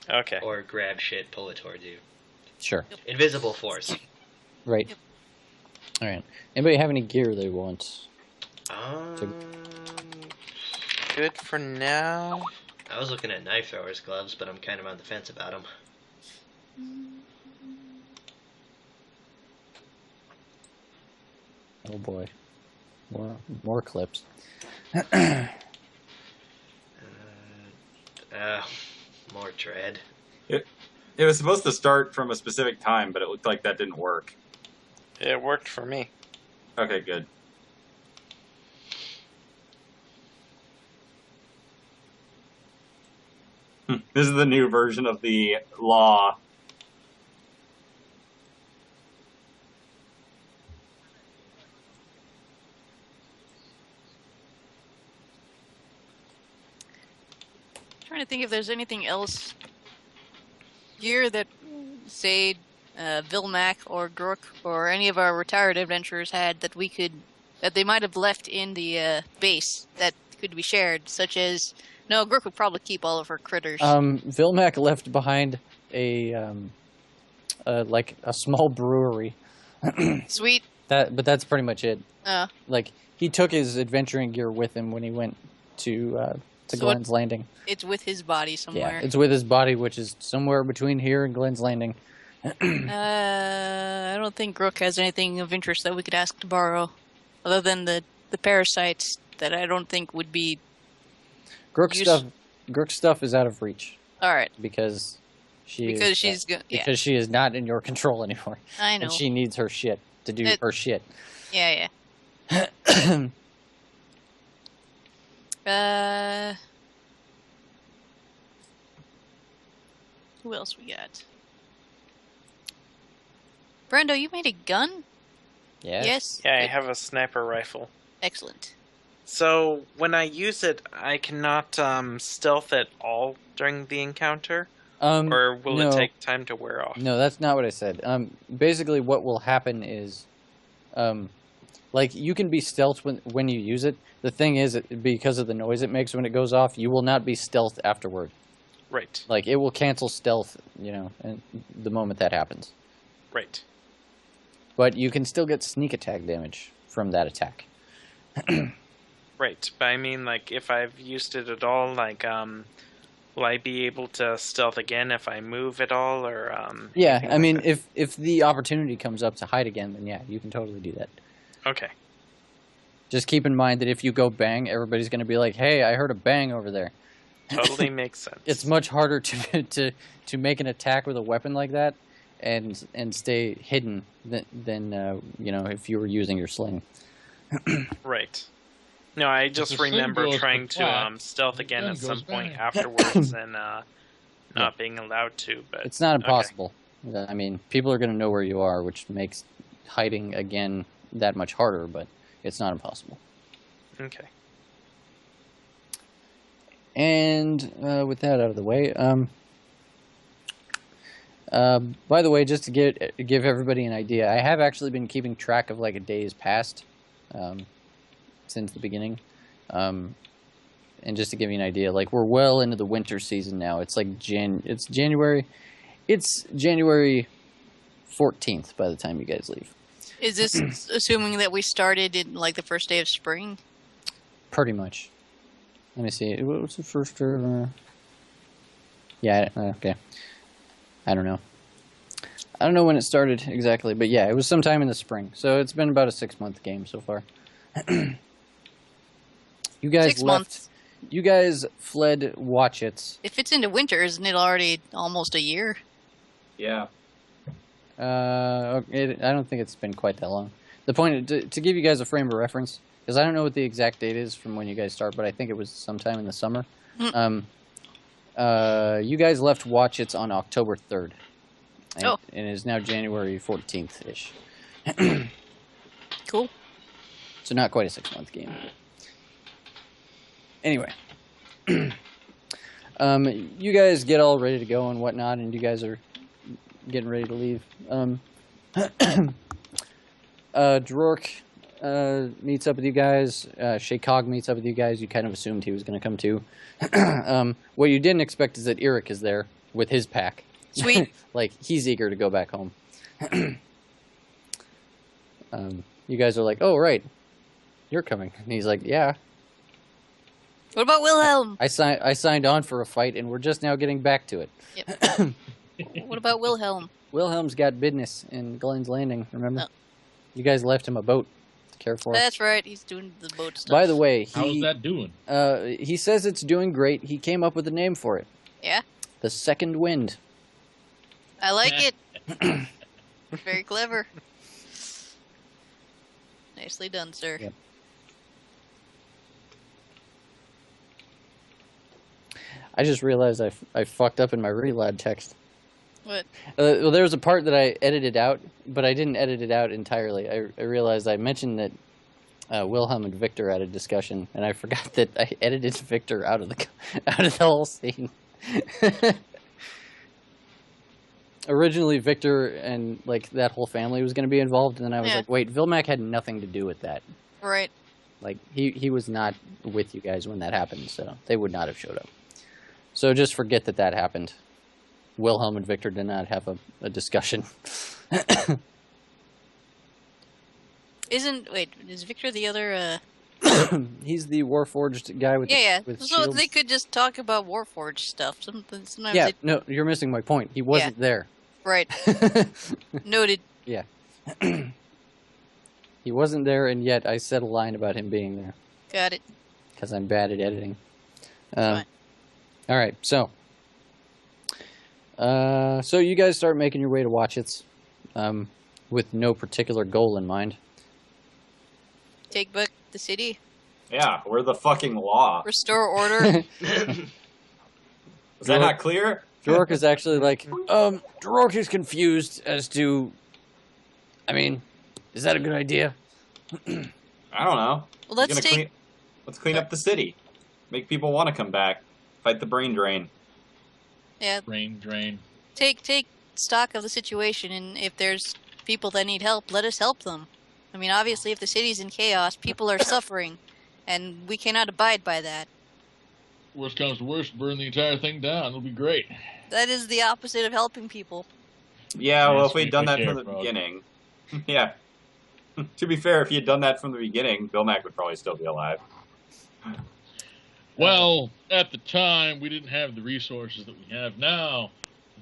Okay. Or grab shit, pull it towards you. Sure. Invisible force. Right. Yep. All right. Anybody have any gear they want? Good for now. I was looking at knife throwers gloves, but I'm kind of on the fence about them. Oh boy. More clips. More dread. It was supposed to start from a specific time, but it looked like that didn't work. It worked for me. Okay, good. This is the new version of the law. Trying to think if there's anything else gear that, say, Vilmac or Grook or any of our retired adventurers had that they might have left in the base that could be shared, such as. No, Grook would probably keep all of her critters. Vilmac left behind a small brewery. Sweet. But that's pretty much it. Like he took his adventuring gear with him when he went to So Glenn's Landing. it's with his body somewhere. Yeah, it's with his body, which is somewhere between here and Glenn's Landing. I don't think Grook has anything of interest that we could ask to borrow, other than the parasites that I don't think would be. Grook stuff is out of reach All right, because she's because she is not in your control anymore, I know. and she needs her shit to do her shit. Yeah. Who else we got? Brendo, you made a gun? Yes. Yeah, I have a sniper rifle. Excellent. So when I use it, I cannot stealth at all during the encounter, or will it take time to wear off? No, that's not what I said. Basically, what will happen is, like you can be stealth when you use it. The thing is, because of the noise it makes when it goes off, you will not be stealth afterward. Right. Like it will cancel stealth, and the moment that happens. Right. But you can still get sneak attack damage from that attack. Right, but I mean, like, if I've used it at all, like, will I be able to stealth again if I move at all, or, Yeah, anything I like mean, that? if the opportunity comes up to hide again, then yeah, you can totally do that. Okay. Just keep in mind that if you go bang, everybody's going to be like, hey, I heard a bang over there. Totally makes sense. It's much harder to make an attack with a weapon like that and stay hidden than if you were using your sling. Right. No, I just the sling remember goes trying to flat, stealth the again gun at some goes point bang. afterwards and not being allowed to, but... It's not okay. impossible. I mean, people are going to know where you are, which makes hiding again that much harder, but it's not impossible. Okay. And with that out of the way, by the way, just to give everybody an idea, I have actually been keeping track of like a day's past since the beginning. And just to give you an idea, like we're well into the winter season now. It's like January 14th by the time you guys leave. Is this assuming that we started in like the first day of spring? pretty much. Let me see. What was the first? Yeah. Okay. I don't know. I don't know when it started exactly, but yeah, it was sometime in the spring. So it's been about a 6-month game so far. You guys 6 months. You guys fled Watchets. If it's into winter, isn't it already almost a year? Yeah. I don't think it's been quite that long. The point to give you guys a frame of reference, because I don't know what the exact date is from when you guys start, but I think it was sometime in the summer. You guys left Watchets on October 3rd. And it is now January 14th-ish. Cool. So not quite a 6-month game. Anyway. You guys get all ready to go and whatnot, and you guys are getting ready to leave. Drork meets up with you guys. Shaycog meets up with you guys. You kind of assumed he was going to come too. What you didn't expect is that Eric is there with his pack. Sweet. Like, he's eager to go back home. You guys are like, oh, right. You're coming. And he's like, yeah. What about Wilhelm? I signed on for a fight, and we're just now getting back to it. Yep. What about Wilhelm? Wilhelm's got business in Glenn's Landing, remember? No. You guys left him a boat to care for. That's right. He's doing the boat stuff. By the way, How's that doing? he says it's doing great. He came up with a name for it. Yeah? The Second Wind. I like it. Very clever. Nicely done, sir. Yep. I just realized I fucked up in my relad text. What? Well, there was a part that I edited out, but I didn't edit it out entirely. I realized I mentioned that Wilhelm and Victor had a discussion, and I forgot that I edited Victor out of the whole scene. Originally, Victor and like that whole family was going to be involved, and then I was like, wait, Vilmac had nothing to do with that. Right. Like he was not with you guys when that happened, so they would not have showed up. So just forget that happened. Wilhelm and Victor did not have a discussion. Is Victor the other? He's the Warforged guy with with so shields. they could just talk about Warforged stuff. Sometimes yeah, no, you're missing my point. He wasn't there. Right. Noted. Yeah. He wasn't there, and yet I said a line about him being there. Got it. Because I'm bad at editing. Fine. All right, so you guys start making your way to Watchets, with no particular goal in mind. Take back the city. Yeah, we're the fucking law. Restore order. Is that not clear? Drork is actually like, Drork is confused as to, I mean, is that a good idea? I don't know. Well, let's clean up the city. Make people want to come back. Fight the brain drain. Yeah. Brain drain. Take stock of the situation, and if there's people that need help, let us help them. I mean, obviously, if the city's in chaos, people are suffering, and we cannot abide by that. Worst comes to worst, burn the entire thing down. It'll be great. That is the opposite of helping people. Yeah, well, Yes, if we'd done that from the Frog. beginning. Yeah. To be fair, if he had done that from the beginning, Bill Mack would probably still be alive. Well, at the time, we didn't have the resources that we have now.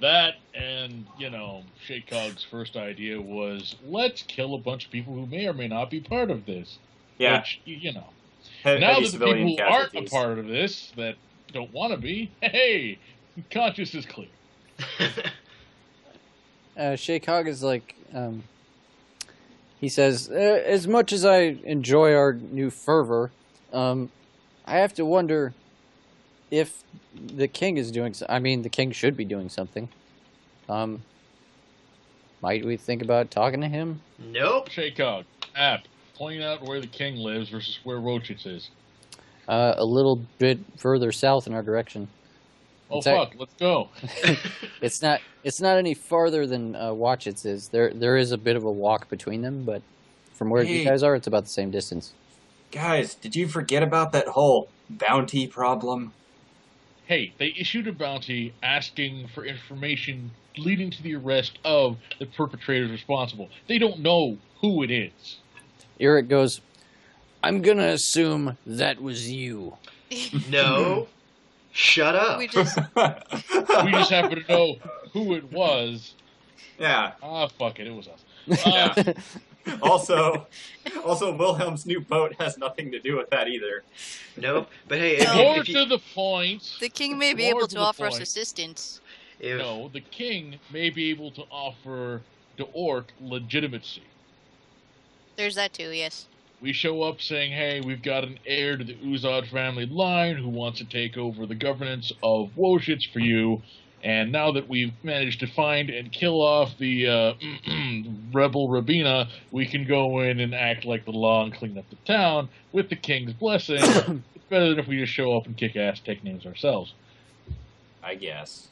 That and, Shaycog's first idea was, let's kill a bunch of people who may or may not be part of this. Yeah. Which, now Heavy that the people civilian who aren't a casualties. part of this, that don't want to be, hey, conscience is clear. Shaycog is like, he says, as much as I enjoy our new fervor, I have to wonder if the king is doing I mean, the king should be doing something. Might we think about talking to him? Nope. Shaycog, point out where the king lives versus where Rochitz is. A little bit further south in our direction. Oh, It's fuck, let's go. It's not any farther than Watchets is. There is a bit of a walk between them, but from where you guys are, it's about the same distance. Guys, did you forget about that whole bounty problem? Hey, they issued a bounty asking for information leading to the arrest of the perpetrators responsible. They don't know who it is. Eric goes, I'm gonna assume that was you. No. Shut up. We just We just happen to know who it was. Yeah. Ah, fuck it, it was us. Yeah. Also, Wilhelm's new boat has nothing to do with that either. Nope. But hey, No. More if to you, the point. the king may be More able to to the offer us point. assistance. if, No, the king may be able to offer the orc legitimacy. There's that too. Yes. We show up saying, hey, we've got an heir to the Uzad family line who wants to take over the governance of Woshitz for you. And now that we've managed to find and kill off the rebel Rabina, we can go in and act like the law and clean up the town with the king's blessing. It's better than if we just show up and kick ass, take names ourselves. I guess.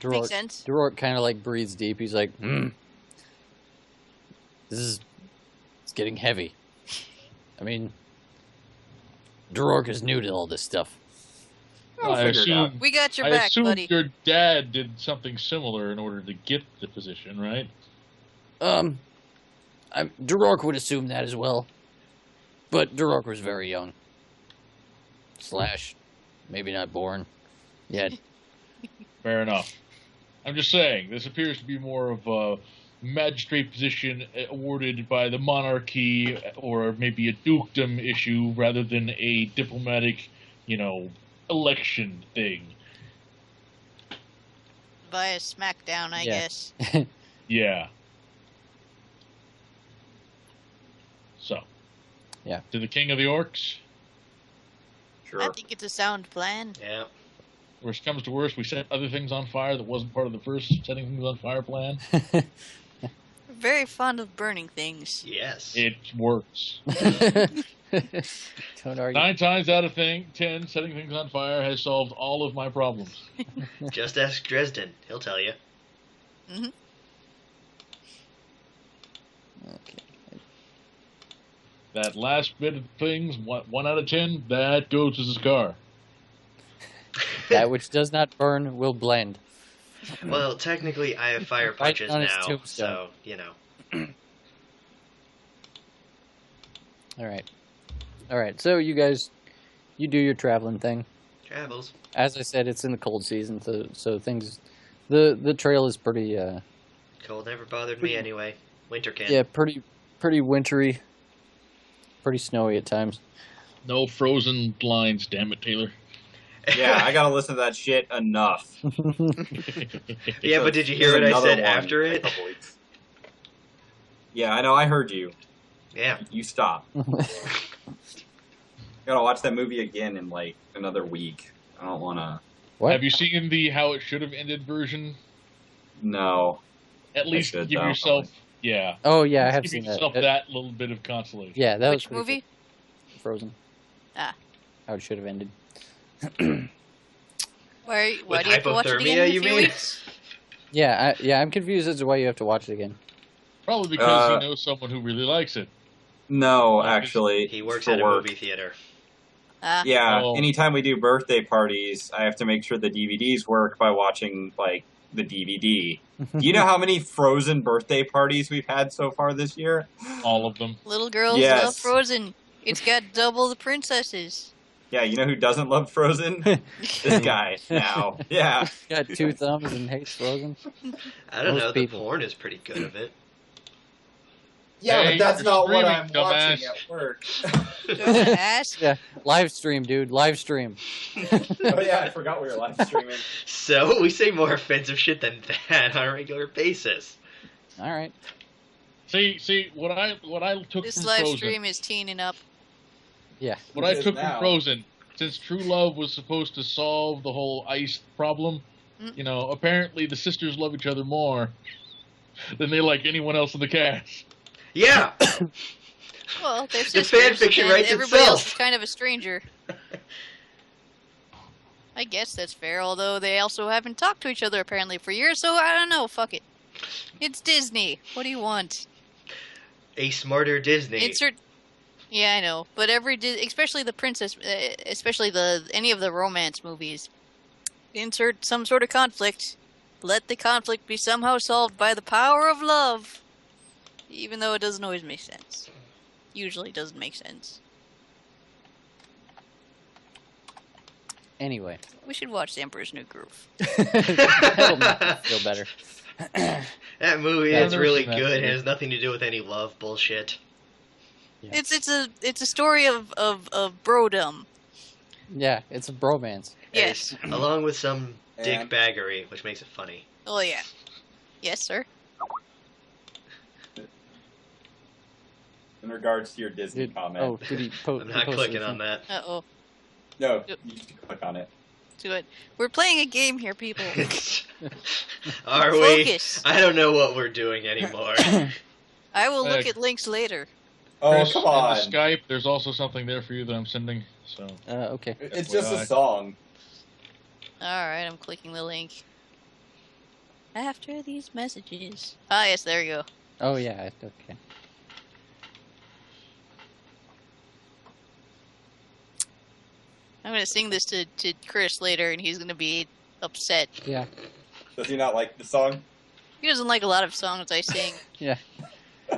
Makes sense. Durork kind of like breathes deep. He's like, it's getting heavy. I mean, Durork is new to all this stuff. We'll I figure it out. assume, We got your I back, assume buddy. your dad did something similar in order to get the position, right? Durork would assume that as well. But Durork was very young. / maybe not born yet. Fair enough. I'm just saying, this appears to be more of a magistrate position awarded by the monarchy, or maybe a dukedom issue, rather than a diplomatic, election thing. Via SmackDown, I Yeah. guess. Yeah. So. Yeah. To the king of the orcs. Sure. I think it's a sound plan. yeah. Worst comes to worst, we set other things on fire that wasn't part of the first setting things on fire plan. We're very fond of burning things. Yes. It works. Don't argue. 9 times out of 10, setting things on fire has solved all of my problems. Just ask Dresden. He'll tell you. Okay. That last bit of things, 1 out of 10, that goes as a scar. That which does not burn will blend. Well, technically, I have fire Right punches on his now, tombstone. so All right. So you guys, you do your traveling thing. travels. As I said, it's in the cold season, so things, the trail is pretty, Cold never bothered me anyway. Winter can. yeah, pretty wintry, pretty snowy at times. No frozen lines, damn it, Taylor. Yeah, I gotta listen to that shit enough. Yeah, So but did you hear what there's I another said one after in a it? couple weeks. Yeah, I know. I heard you. Yeah. You stop. Gotta watch that movie again in like another week. I don't wanna. What? Have you seen the how it should have ended version? No. At least should, give though. yourself, yeah. Oh yeah, I have Give seen yourself that. that little bit of consolation. Yeah, that was Which pretty movie? good. Frozen. Ah. How it should have ended. Why With do you have to watch it again hypothermia, in a you few mean? weeks? Yeah, I'm confused as to why you have to watch it again. Probably because Uh, he knows someone who really likes it. No, Well, actually. He works for at a work. movie theater. Ah, Yeah, Oh. anytime we do birthday parties, I have to make sure the DVDs work by watching, like, the DVD. Do you know how many Frozen birthday parties we've had so far this year? All of them. little girls Yes. love Frozen. It's got double the princesses. Yeah, you know who doesn't love Frozen? This guy now. Yeah. Got 2 thumbs and hates Frozen. I don't Most know. people. The porn is pretty good of it. Yeah, Hey, but that's you're not what screaming, I'm watching dumbass. at work. Ass. Yeah, live stream, dude. Live stream. Oh yeah, I forgot we were live streaming. So we say more offensive shit than that on a regular basis. All right. See what I took This from live Frozen. stream is teening up. Yeah. What I Because took now- from Frozen, since true love was supposed to solve the whole ice problem, Mm. apparently the sisters love each other more than they like anyone else in the cast. Yeah. Well, they're The sisters, fan fiction and writes everybody else itself. is kind of a stranger. I guess that's fair, although they also haven't talked to each other apparently for years, so I don't know, fuck it. It's Disney. What do you want? A smarter Disney. Insert. Yeah, I know, but especially the princess, especially any of the romance movies, insert some sort of conflict. Let the conflict be somehow solved by the power of love, even though it doesn't always make sense. Usually doesn't make sense. Anyway, We should watch The Emperor's New Groove. that'll make me feel better. That movie Yeah, is I've really never seen that good. It movie. has nothing to do with any love bullshit. Yeah. It's a story of brodom. Yeah, it's a bromance. Yes. Along with some dick And- baggery, which makes it funny. Oh yeah. Yes, sir. In regards to your Disney comment. Oh, did he I'm not clicking on that. Uh oh. No, Yep. you should click on it. Do it. We're playing a game here, people. Are we? Focus. I don't know what we're doing anymore. I will look Uh, at links later. Oh, Chris, come in on. the Skype, there's also something there for you that I'm sending. So Okay. It's just a FYI. song. Alright, I'm clicking the link. After these messages. Ah, yes, there you go. Oh yeah. Okay. I'm gonna sing this to Chris later, and he's gonna be upset. Yeah. Does he not like the song? He doesn't like a lot of songs I sing.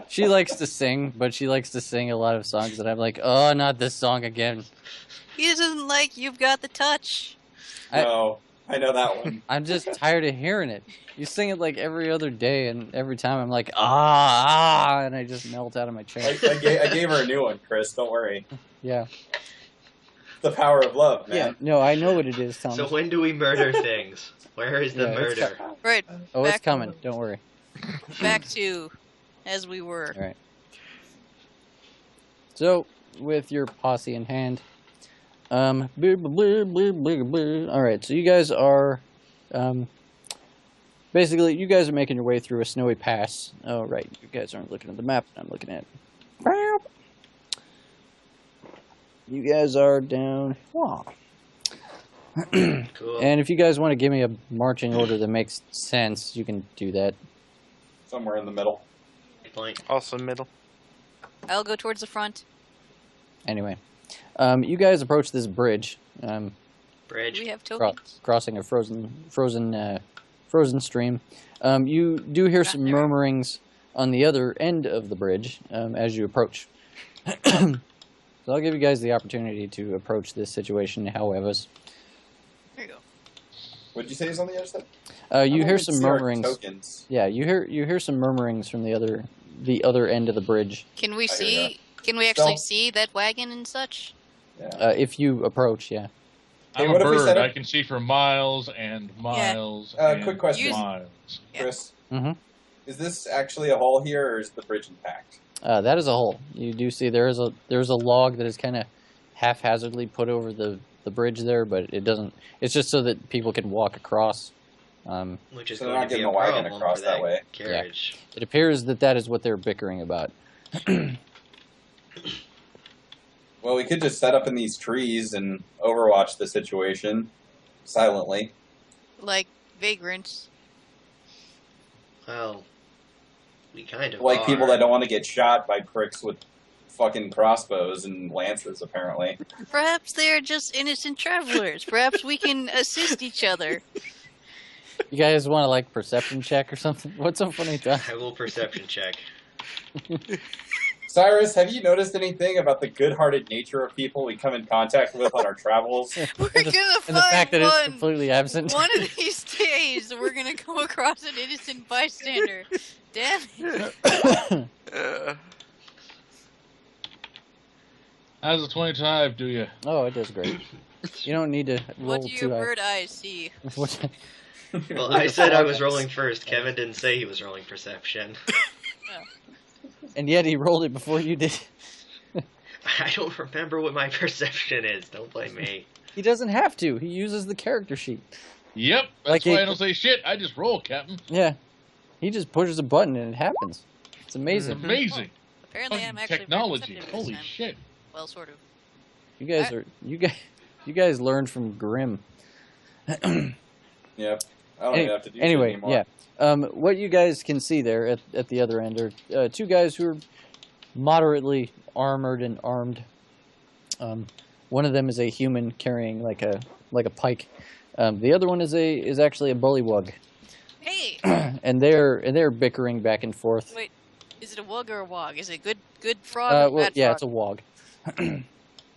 She likes to sing, but she likes to sing a lot of songs that I'm like, oh, not this song again. He doesn't like You've Got the Touch. No, I know that one. I'm just tired of hearing it. You sing it like every other day, and every time I'm like, ah, and I just melt out of my I, chair. I gave her a new one, Chris. Don't worry. Yeah. The power of love, Yeah. man. No, I know what it is, Thomas. So when do we murder things? Where is the Yeah, it's murder? Right, Oh, it's back- coming. Don't worry. back to as we were. All right. So, with your posse in hand, all right. So you guys are, basically, you guys are making your way through a snowy pass. Oh, right. You guys aren't looking at the map. I'm looking at. You guys are down. Wow. Cool. And if you guys want to give me a marching order that makes sense, you can do that. Somewhere in the middle. Point. Also middle. I'll go towards the front. Anyway, you guys approach this bridge, Do Bridge. we have cro- tokens? crossing a frozen stream. You do hear some there. murmurings on the other end of the bridge as you approach. So I'll give you guys the opportunity to approach this situation, however. There you go. What did you say is on the other side? You I don't hear even some see our murmurings. Tokens. Yeah, you hear some murmurings from the other end of the bridge. Can we I hear see? Can we actually Don't- see that wagon and such? Yeah. If you approach, yeah. Hey, I'm what a if we bird. set up- I can see for miles and miles. and quick question. Miles. Yeah. Chris, Mhm. is this actually a hole here, or is the bridge intact? That is a hole. You do see there's a log that is kind of haphazardly put over the bridge there, but it doesn't. It's just so that people can walk across. Which is So they're going not to be getting a the wagon problem across for that way. carriage. It appears that is what they're bickering about. Well, we could just set up in these trees and overwatch the situation silently. Like vagrants. Well, we kind of Like are. people that don't want to get shot by pricks with fucking crossbows and lances, apparently. Perhaps they're just innocent travelers. Perhaps we can assist each other. You guys want to like perception check or something? What's so funny, Tom? I will perception check. Cyrus, have you noticed anything about the good-hearted nature of people we come in contact with on our travels? We're And the- gonna And the fact find that it's one. completely absent. One of these days, we're gonna come across an innocent bystander. Damn it! How's the 25 do you? Oh, it does great. You don't need to roll What do your too high. bird eyes see? What- Well, I said I was rolling first. Kevin didn't say he was rolling perception. And yet he rolled it before you did. I don't remember what my perception is. Don't blame me. He doesn't have to. He uses the character sheet. Yep. That's Like why it- I don't say shit. I just roll, Captain. Yeah. He just pushes a button and it happens. It's amazing. Mhm. Amazing. Apparently, I'm actually very Technology. perceptive this Holy time. shit. Well, sort of. You guys learned from Grimm. Yep. I don't even have to do Anyway, shit anymore. yeah. What you guys can see there at the other end are two guys who are moderately armored and armed. One of them is a human carrying like a pike. The other one is actually a bullywug, Hey, and they're bickering back and forth. wait. Is it a wug or a wog? Is it good frog or Well, bad yeah, frog? it's a wog.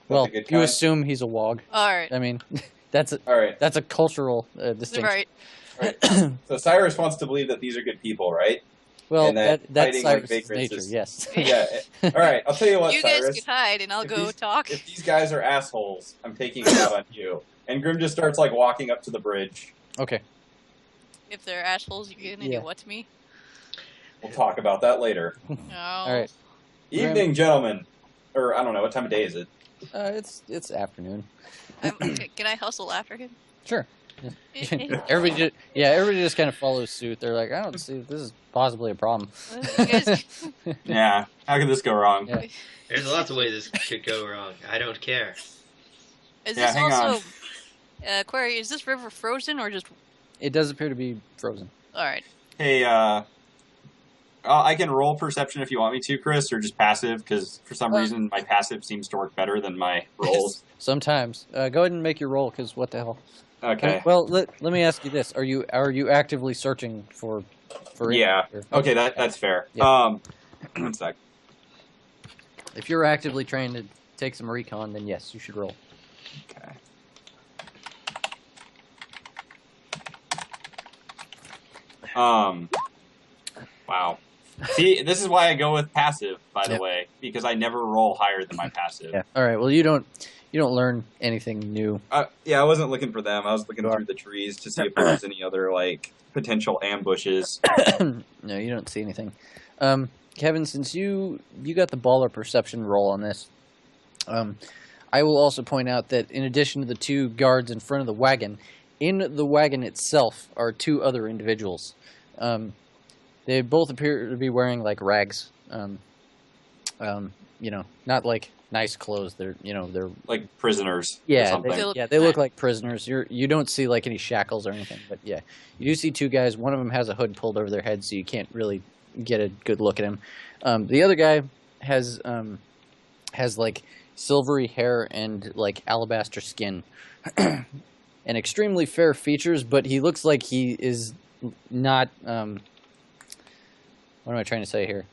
Well, good you kind. assume he's a wog. All right. I mean, That's All right. a cultural distinction. Right. So Cyrus wants to believe that these are good people, right? Well, And that that's fighting like Cyrus's vagrants nature. is- Yes. Yeah. All right. I'll tell you what, You guys Cyrus. can hide, and I'll if go these- talk. If these guys are assholes, I'm taking it out on you. And Grim just starts like walking up to the bridge. Okay. If they're assholes, you're gonna Yeah. do what to me? We'll talk about that later. No. All right. Grim- Evening, gentlemen. Or I don't know, what time of day is it? It's afternoon. Can I hustle after him? Sure. Everybody just kind of follows suit. They're like, I don't see this is possibly a problem. You guys, Yeah. How could this go wrong? Yeah. There's lots of ways this could go wrong. I don't care. is Yeah, this hang also Query? Is this river frozen or just? It does appear to be frozen. All right. Hey, I can roll perception if you want me to, Chris, or just passive, because for some reason my passive seems to work better than my rolls. Sometimes. Go ahead and make your roll, because what the hell? Okay. Well, let me ask you this: Are you actively searching for? Yeah. Or- Okay, that's fair. Yeah. 1 sec. If you're actively trying to take some recon, then yes, you should roll. Okay. Wow. See, this is why I go with passive, by the Yep. way, because I never roll higher than my passive. Yeah. All right. Well, you don't learn anything new. Yeah, I wasn't looking for them. I was looking You are. through the trees to see if there was any other like potential ambushes. No, you don't see anything. Kevin, since you got the baller perception roll on this, I will also point out that in addition to the two guards in front of the wagon, in the wagon itself are two other individuals. They both appear to be wearing like rags. Not like nice clothes. They're Like prisoners. Or yeah, something. they look like prisoners. You don't see like any shackles or anything, but yeah, you do see two guys. One of them has a hood pulled over their head, so you can't really get a good look at him. The other guy has like silvery hair and like alabaster skin, and extremely fair features, but he looks like he is not. What am I trying to say here?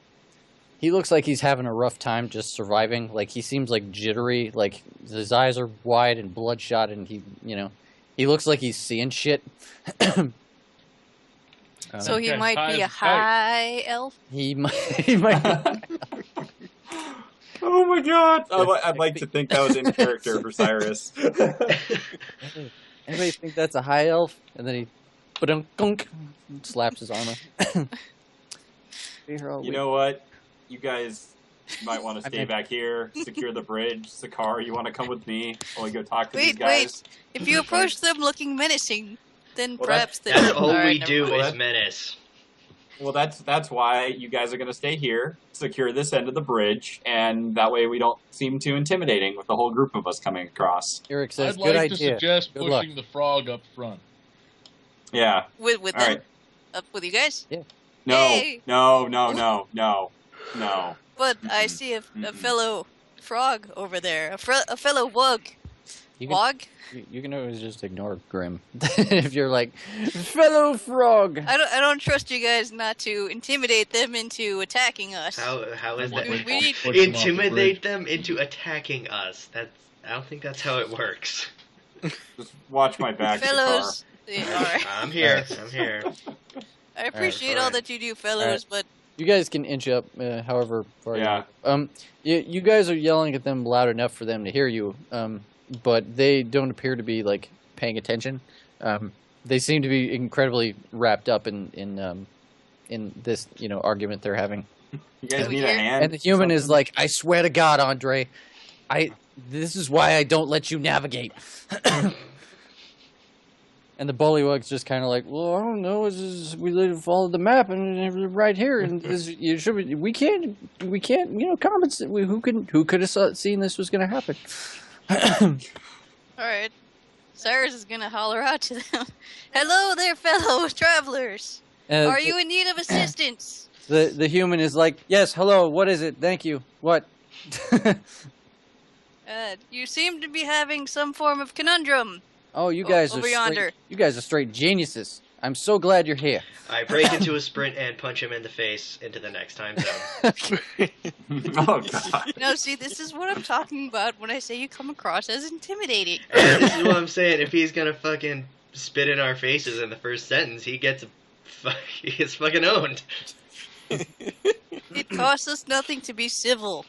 He looks like he's having a rough time just surviving. Like he seems like jittery. Like his eyes are wide and bloodshot, and he looks like he's seeing shit. So he Okay, might be a high high elf. He might. Oh my god! I'd like to think that was in character for Cyrus. Anybody think that's a high elf? And then he, ba-dunk, slaps his armor. You know what? You guys might want to stay back here, secure the bridge. Sakar, you want to come with me while we go talk to these Wait, guys? If you approach them looking menacing, then Well, perhaps they. That's all Alright, we never do mind. is menace. Well, that's why you guys are going to stay here, secure this end of the bridge, and that way we don't seem too intimidating with the whole group of us coming across. Eric says, I'd good like to idea. suggest Good luck. pushing the frog up front. Yeah. With All them, right. up with you guys. No. Hey. No. But I see a fellow frog over there, a fellow wug. You can, Wog? you can always just ignore Grim. If you're like, fellow frog. I don't trust you guys not to intimidate them into attacking us. How is that? We need- Push them off the Intimidate bridge. them into attacking us. I don't think that's how it works. Just watch my back, Fellows, yeah, all right. I'm here. I'm here. I appreciate all fine. that you do, fellows, but You guys can inch up, however far. Yeah. You guys are yelling at them loud enough for them to hear you. But they don't appear to be like paying attention. They seem to be incredibly wrapped up in this argument they're having. You guys Can we need a hear? hand? And the human is Something? like, I swear to God, Andre, this is why I don't let you navigate. And the bullywug's just kind of like, well, I don't know. We follow the map and right here, and we can't, compensate. Who could have seen this was going to happen? all right. Cyrus is gonna holler out to them. Hello there, fellow travelers. Are you in need of assistance? The human is like, yes, hello. What is it? Thank you. What? You seem to be having some form of conundrum. Oh, you guys over are yonder. You guys are straight geniuses. I'm so glad you're here. I break into a sprint and punch him in the face into the next time zone. Oh god. No, see, this is what I'm talking about when I say you come across as intimidating. And this is what I'm saying. If he's gonna fucking spit in our faces in the first sentence, he gets fucking owned. It costs us nothing to be civil.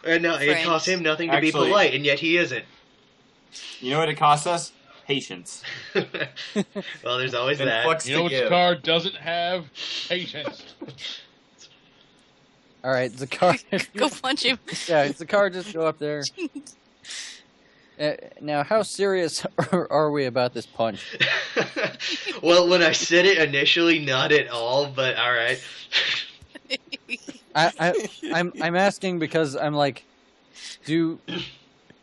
No, it Friends. costs him nothing to be Actually- polite, and yet he isn't. You know what it costs us? Patience. Well, there's always And that. flux You know to which give. car doesn't have patience? All right, the car. Go punch him. Yeah, the car just go up there. Now, how serious are we about this punch? Well, when I said it initially, not at all, but all right. I'm asking because I'm like,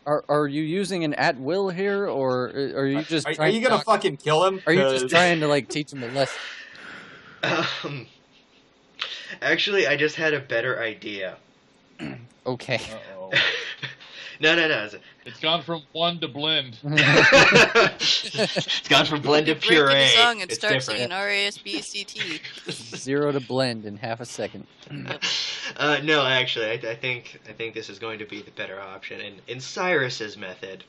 are you using an at will here, or are you just Are trying? you gonna fucking kill him? Are you just 'Cause- trying to like teach him a lesson? Actually, I just had a better idea. Okay. Uh-oh. No. It's gone from one to blend. It's gone from blend to You break into puree. song and It's start different. singing R-A-S-B-C-T. 0 to blend in half a second. No, actually, I think this is going to be the better option. In Cyrus's method,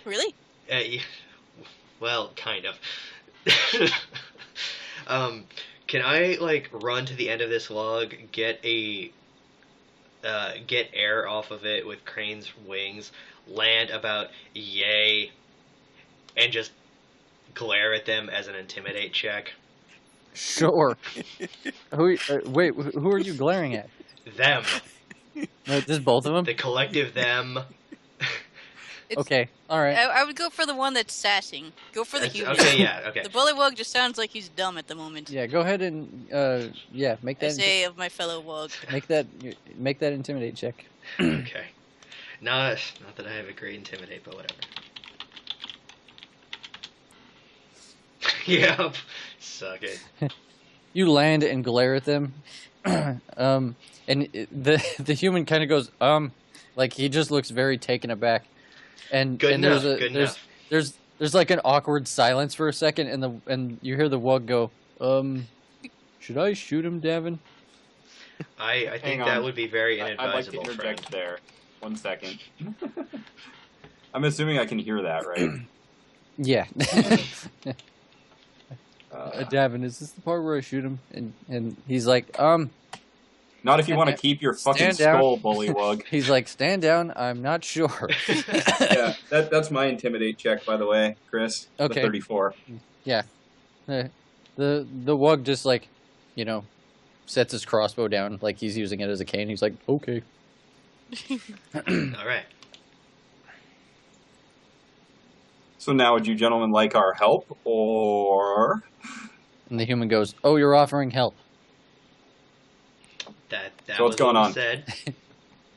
Really? well, kind of. Can I like run to the end of this log, get air off of it with Crane's wings, land about yay, and just glare at them as an intimidate check? Sure. Wait, who are you glaring at? Them, Just both of them? the collective them. Okay, all right. I would go for the one that's sassing. Go for the human. Okay, yeah, okay. The bullywug just sounds like he's dumb at the moment. Yeah, go ahead and make I that say of my fellow wug. make that intimidate check. Okay. Not that I have a great intimidate, but whatever. Yep. Suck it. You land and glare at them, and the human kind of goes like he just looks very taken aback, and Good and enough. there's Good enough. there's like an awkward silence for a second, and you hear the wug go, should I shoot him, Davin? I Hang think on. that would be very I'd like to inadvisable, interject friend. there. 1 second. I'm assuming I can hear that, right? Yeah. Davin, is this the part where I shoot him? And he's like, Not if you want to keep your fucking Stand down. skull, bullywug. he's like, stand down. I'm not sure. Yeah, that's my intimidate check, by the way, Chris. Okay. The 34. The wug just like, sets his crossbow down like he's using it as a cane. He's like, okay. All right. So now, would you gentlemen like our help, or... And the human goes, oh, you're offering help. That So what's was going what on? was said.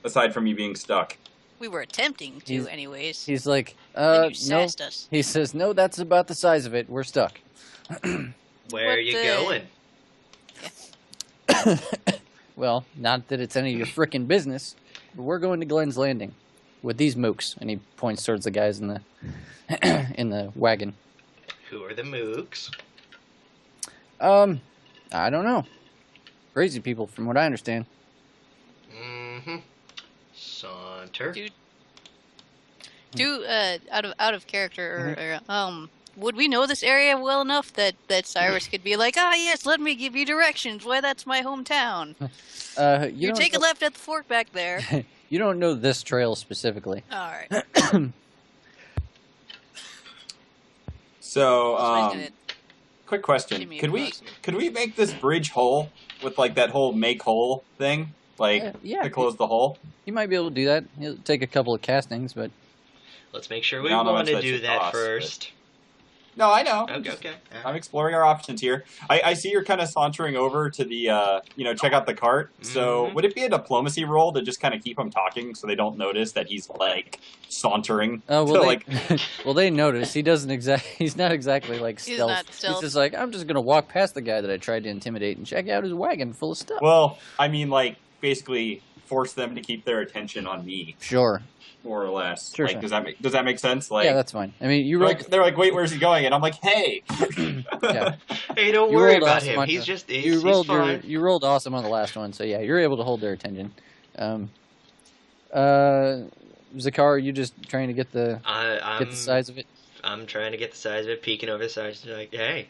aside from you being stuck? We were attempting to, He's- anyways. He's like, Then you no. sassed us. He says, no, that's about the size of it. We're stuck. Where What are you the- going? Well, not that it's any of your frickin' business, but we're going to Glenn's Landing with these mooks. And he points towards the guys in the in the wagon. Who are the mooks? I don't know. Crazy people, from what I understand. Mm-hmm. Saunter. Dude. Out of character, or, would we know this area well enough that Cyrus could be like, yes, let me give you directions. Why, that's my hometown. You You don't take a know- left at the fork back there. You don't know this trail specifically. All right. So, Just mention it. quick Give question: me a could we make this bridge whole with like that whole make hole thing, like Yeah, to close the hole? you might be able to do that. It'll take a couple of castings, but Let's make sure we I don't know want how to much that do should that cost, but- first. No, I know. Okay. I'm exploring our options here. I see you're kind of sauntering over to the, check out the cart. So Mhm. would it be a diplomacy roll to just kind of keep him talking so they don't notice that he's like sauntering? well, So, they, like, well, they notice he doesn't He's not exactly like He's stealth. not stealth. He's just like, I'm just gonna walk past the guy that I tried to intimidate and check out his wagon full of stuff. well, I mean, like basically force them to keep their attention on me, Sure. more or less. Sure, Like, sure. does that make sense? Like, Yeah, that's fine. I mean, you they're rolled. like, they're like, wait, where's he going? And I'm like, hey. Yeah. Hey, don't You worry rolled about awesome him. on He's the- just you he's rolled fine. you rolled awesome on the last one, so yeah, you're able to hold their attention. Zakar, you just trying to get the size of it? I'm trying to get the size of it, peeking over the sides, like, hey,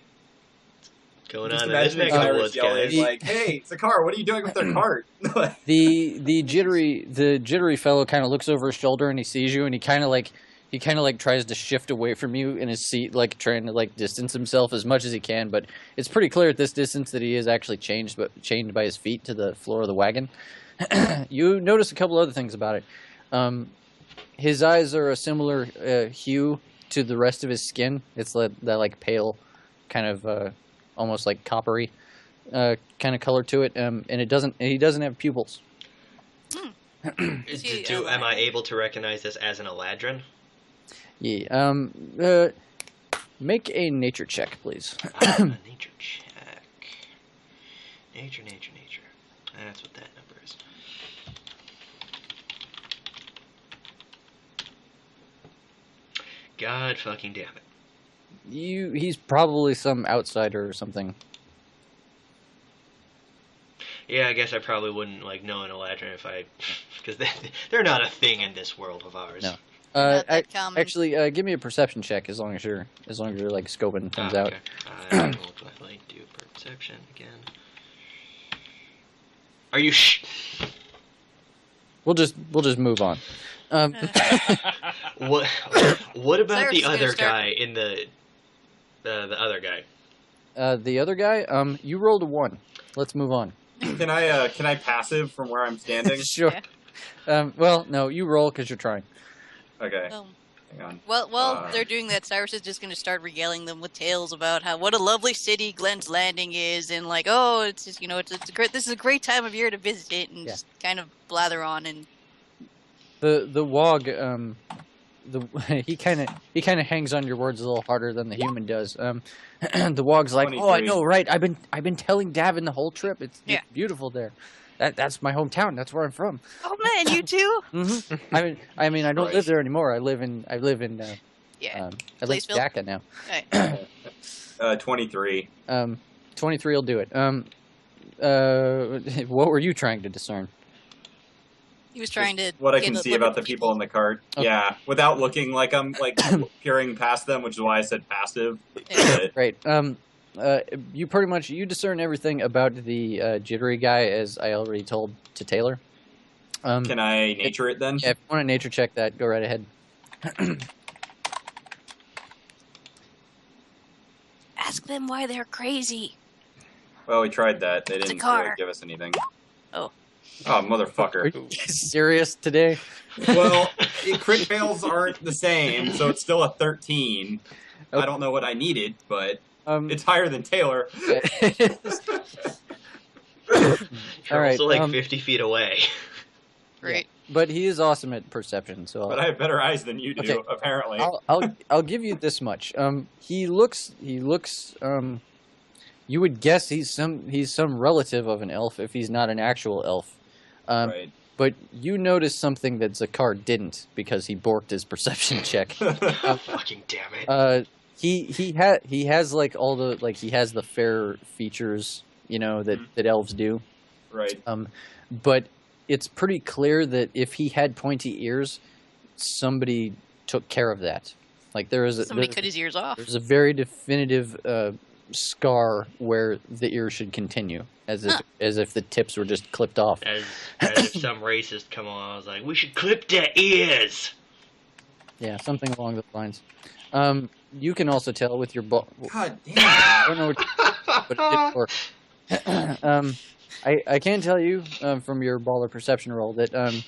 what's going Just on in this imagine neck of the Cyrus woods, yelling, guys? like, hey, Zakar, what are you doing with their cart? The jittery fellow kind of looks over his shoulder and he sees you and he kind of like tries to shift away from you in his seat, like trying to like distance himself as much as he can. But it's pretty clear at this distance that he is actually chained by his feet to the floor of the wagon. You notice a couple other things about it. His eyes are a similar hue to the rest of his skin. It's that like pale, kind of almost like coppery kind of color to it. And he doesn't have pupils. Am I able to recognize this as an Eladrin? Yeah. Make a nature check, please. Nature check. Nature. That's what that number is. God fucking damn it. He's probably some outsider or something. Yeah, I guess I probably wouldn't like know an Eladrin if because they're not a thing in this world of ours. No. Not that common. Actually, give me a perception check as long as you're like scoping things out. Okay. I will gladly do perception again. Are you We'll just move on. What about Cyrus the is gonna other start- guy in the other guy? The other guy, you rolled a 1. Let's move on. Can I passive from where I'm standing? Sure. Yeah. Well, no, you roll because you're trying. Okay, Um, hang on. While they're doing that, Cyrus is just going to start regaling them with tales about what a lovely city Glenn's Landing is, and like, oh, it's just, it's a great. This is a great time of year to visit it, and Yeah. just kind of blather on. And The Wog, he kind of hangs on your words a little harder than the human does. The Wog's like, oh, I 23. know, right? I've been telling Davin the whole trip. It's Yeah. beautiful there. That's my hometown. That's where I'm from. oh man, you too? Hmm I mean, I don't live Right. there anymore. I live in I live in Yeah. Placeville? Dhaka now. Right. 23. 23 will do it. What were you trying to discern? He was trying to What I get can a see look about at the people in the cart. Okay. Yeah, without looking like I'm like peering past them, which is why I said passive. Yeah. But Great. You pretty much discern everything about the jittery guy, as I already told to Taylor. can I nature it then? Yeah, if you want to nature check that, go right ahead. Ask them why they're crazy. Well, we tried that. They It's a didn't car. really give us anything. Oh. Oh, Are motherfucker. you serious today? Well, crit fails aren't the same, so it's still a 13. Okay. I don't know what I needed, but Um, it's higher than Taylor. You're All right, also like 50 feet away. Great. but he is awesome at perception, so But I have better eyes than you do, Okay. apparently. I'll give you this much. He looks. You would guess he's some relative of an elf if he's not an actual elf. Right. But you noticed something that Zakar didn't because he borked his perception check. Fucking damn it. He has like all the he has the fair features that elves do. Right. But it's pretty clear that if he had pointy ears, somebody took care of that. Like Somebody cut his ears off. there's a very definitive scar where the ear should continue, as if the tips were just clipped off. As if some racist come along, I was like, we should clip their ears. Yeah, something along those lines. You can also tell with your God damn. I don't know but it didn't work. I can tell you from your baller perception roll that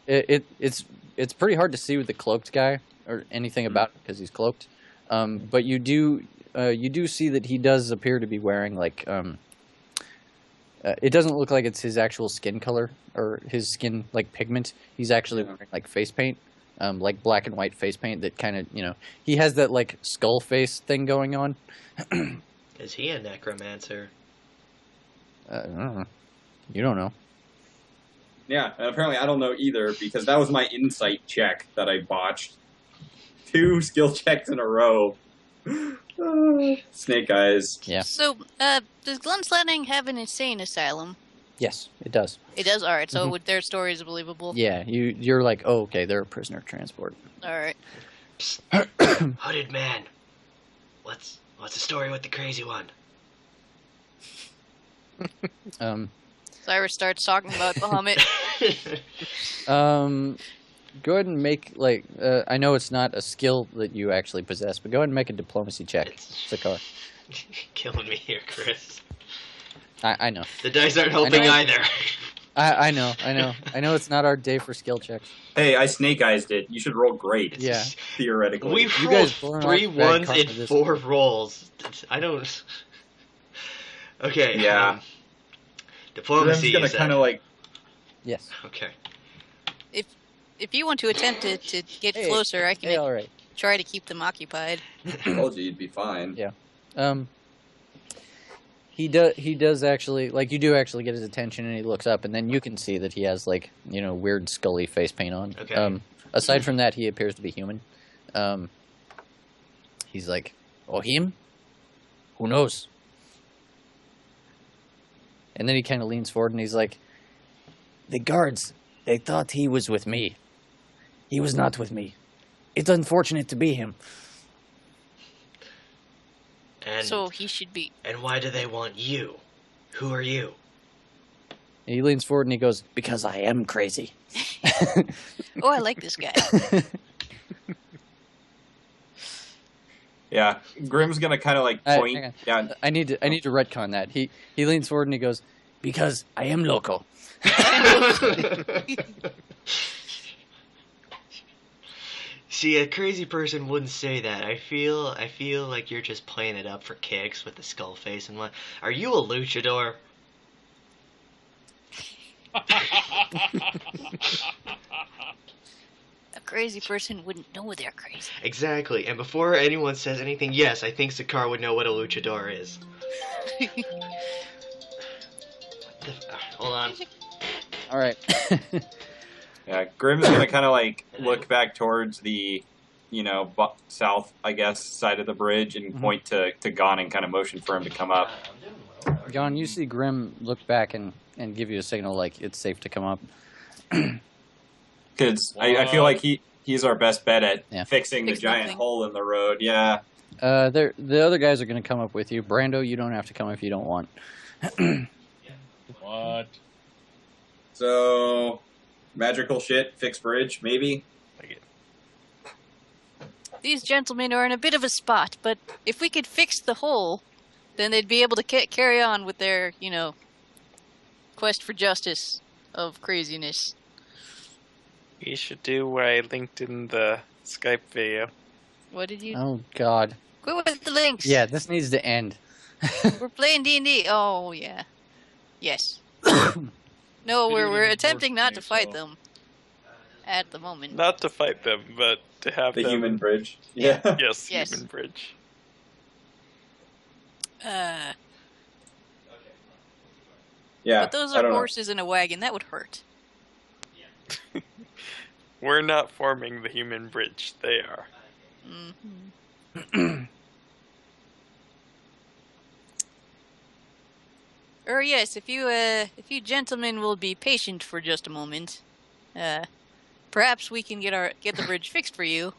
it's pretty hard to see with the cloaked guy or anything about it because he's cloaked. But you do see that he does appear to be wearing it doesn't look like it's his actual skin color or his skin pigment. He's actually wearing face paint. Like black and white face paint that kind of, he has that skull face thing going on. Is he a necromancer? I don't know. You don't know. Yeah, and apparently I don't know either because that was my insight check that I botched. 2 skill checks in a row. Snake eyes. Yeah. So, does Glenn's Landing have an insane asylum? Yes, it does. It does? Alright, so Mhm. their story is believable? Yeah, you're like, oh, okay, they're a prisoner transport. Alright. Hooded man. What's the story with the crazy one? Cyrus starts talking about Bahamut. Go ahead and make like I know it's not a skill that you actually possess, but go ahead and make a diplomacy check, Sakar. Killing me here, Chris. I know. The dice aren't helping know. either. I know. I know it's not our day for skill checks. Hey, I snake eyes it. You should roll great. Yeah. Theoretically. We've You rolled guys blown 3 off bad ones karma in this 4 rolls. I don't. Okay. Yeah. Diplomacy. Grim's gonna you said. kind of like. Yes. Okay. If you want to attempt to get Hey, closer, I can Hey, all right. try to keep them occupied. Told you you'd be fine. Yeah. He does actually, like, you do actually get his attention, and he looks up, and then you can see that he has, like, weird scully face paint on. Okay. Aside from that, he appears to be human. He's like, oh, him? Who knows? And then he kind of leans forward, and he's like, the guards, they thought he was with me. He was not with me. It's unfortunate to be him. And So he should be. and why do they want you? Who are you? And he leans forward, and he goes, because I am crazy. Oh, I like this guy. Yeah. Grim's gonna kind of like Hang point. on. Yeah. I need to retcon that. He leans forward and he goes, because I am local. See, a crazy person wouldn't say that. I feel like you're just playing it up for kicks with the skull face and what. Are you a luchador? A crazy person wouldn't know they're crazy. Exactly. And before anyone says anything, yes, I think Sakar would know what a luchador is. Hold on. All right. Yeah. Grim's gonna kind of like look back towards the, south, I guess, side of the bridge and Mhm. point to Gon and kind of motion for him to come up. John, you see Grim look back and give you a signal like it's safe to come up. Because I feel like he's our best bet at Yeah. fixing the Fix giant nothing. hole in the road. Yeah. The other guys are going to come up with you. Brando, you don't have to come if you don't want. What? So, magical shit, fix bridge, maybe? These gentlemen are in a bit of a spot, but if we could fix the hole, then they'd be able to carry on with their, quest for justice of craziness. You should do what I linked in the Skype video. What did you... Oh, God. Quit with the links! Yeah, this needs to end. We're playing D&D. Oh, yeah. Yes. No, we're Video attempting not to unfortunately, fight so- them. At the moment. Not to fight them, but to have The them. human bridge. Yeah. Yes, Yes. human bridge. Yeah. But those I are don't know. horses in a wagon. That would hurt. We're not forming the human bridge. They are. Mm-hmm. Or yes, if you gentlemen will be patient for just a moment, perhaps we can get the bridge fixed for you,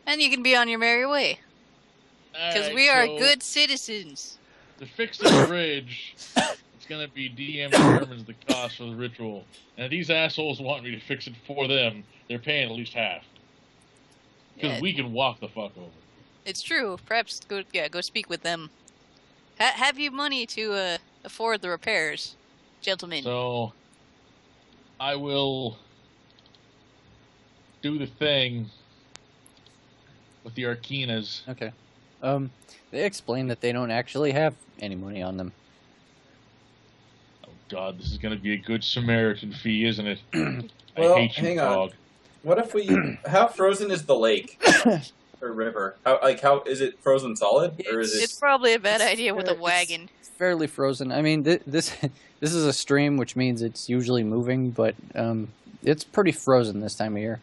and you can be on your merry way. Because Alright, we are so good citizens. To fix the bridge, it's gonna be DM determines the cost for the ritual. And if these assholes want me to fix it for them, they're paying at least half. Because Yeah. we can walk the fuck over. It's true. Perhaps go speak with them. Have you money to afford the repairs, gentlemen? So, I will do the thing with the Arcanas. Okay. They explain that they don't actually have any money on them. Oh god, this is gonna be a good Samaritan fee, isn't it? Well, I hate you, hang on. dog. What if we... How frozen is the lake? or river? How is it frozen solid, or is It's it? probably a bad idea with a It's wagon. fairly frozen. I mean, this this is a stream, which means it's usually moving, but it's pretty frozen this time of year.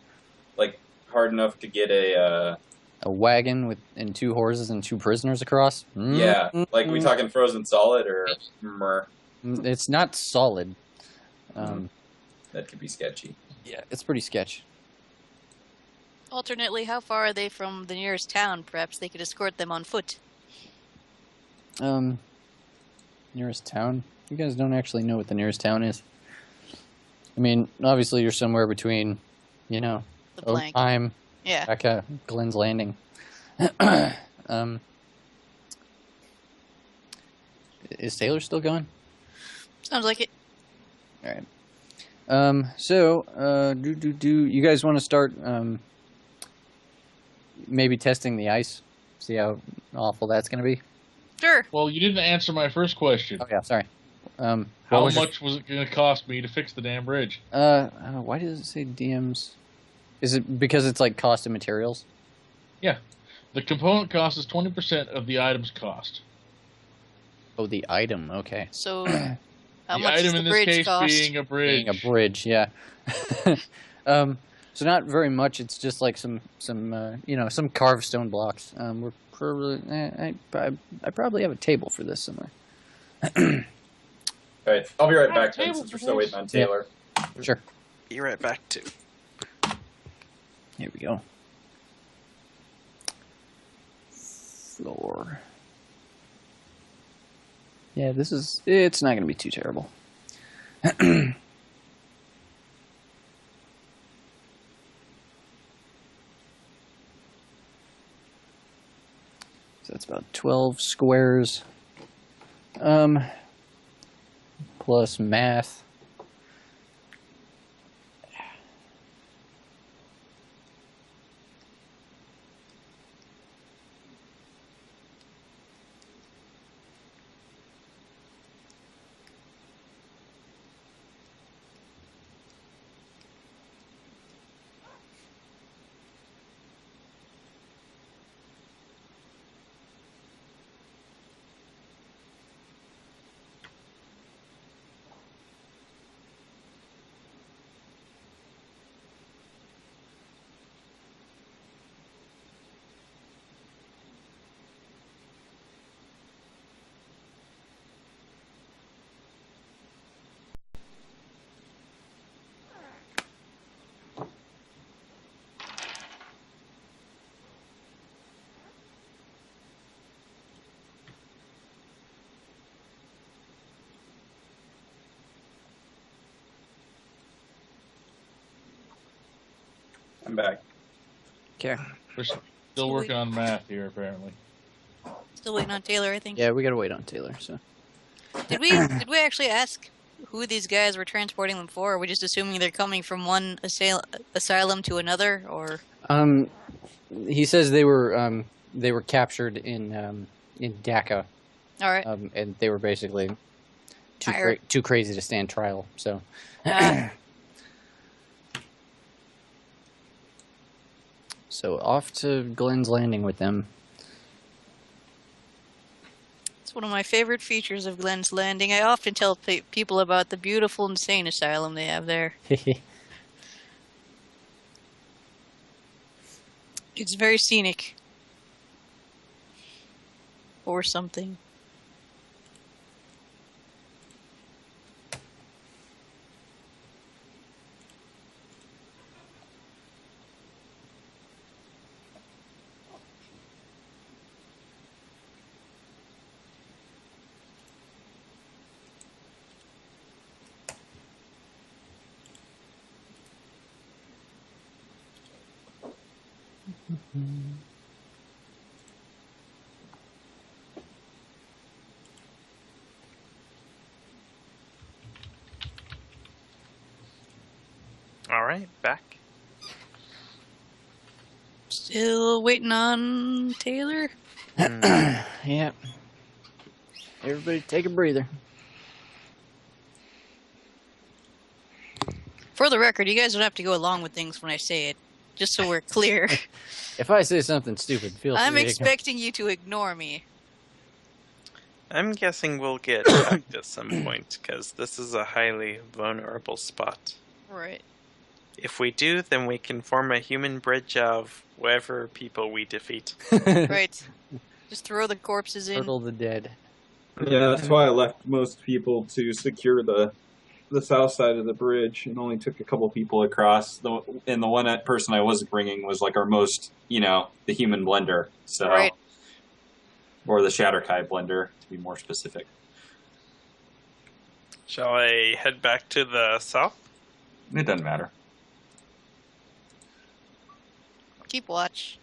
Like hard enough to get a A wagon and 2 horses and 2 prisoners across. yeah, like we talking frozen solid or mer? It's not solid. That could be sketchy. Yeah, it's pretty sketch. Alternately, how far are they from the nearest town? Perhaps they could escort them on foot. Nearest town? You guys don't actually know what the nearest town is. I mean, obviously you're somewhere between, you know, The blank. Oakheim, Yeah. Becca, Glenn's Landing. Is Taylor still going? Sounds like it. All right. You guys want to start maybe testing the ice? See how awful that's going to be? Sure. Well, you didn't answer my first question. Oh, yeah, sorry. How much was it going to cost me to fix the damn bridge? Why does it say DMs? Is it because it's like cost of materials? Yeah. The component cost is 20% of the item's cost. Oh, the item. Okay. So, The how much item does in the this bridge case cost? being a bridge. Being a bridge, yeah. So not very much. It's just like some some carved stone blocks. We're probably I probably have a table for this somewhere. All right, I'll be right Oh, back then, table since we're for still this. waiting on Taylor. Sure. Be right back too. Here we go. Floor. Yeah, it's not going to be too terrible. So that's about 12 squares. Plus math. I'm back. Okay. We're still working on math here, apparently. Still waiting on Taylor, I think. Yeah, we gotta wait on Taylor. So. Did we actually ask who these guys were transporting them for? Or are we just assuming they're coming from one asylum to another, or? He says they were captured in Dhaka, All right. and they were basically Tired. too crazy to stand trial. So. Ah. So off to Glenn's Landing with them. It's one of my favorite features of Glenn's Landing. I often tell people about the beautiful insane asylum they have there. It's very scenic. Or something. All right, back. Still waiting on Taylor? Yeah. Everybody take a breather. For the record, you guys don't have to go along with things when I say it. Just so we're clear. If I say something stupid, feel free I'm to expecting you to ignore me. I'm guessing we'll get attacked at some point, because this is a highly vulnerable spot. Right. If we do, then we can form a human bridge of whatever people we defeat. Right. Just throw the corpses in. Circle the dead. Yeah, that's why I left most people to secure the south side of the bridge and only took a couple people across. And the one person I was bringing was like our most, the human blender. So, Right. Or the Shatterkai blender, to be more specific. Shall I head back to the south? It doesn't matter. Keep watch.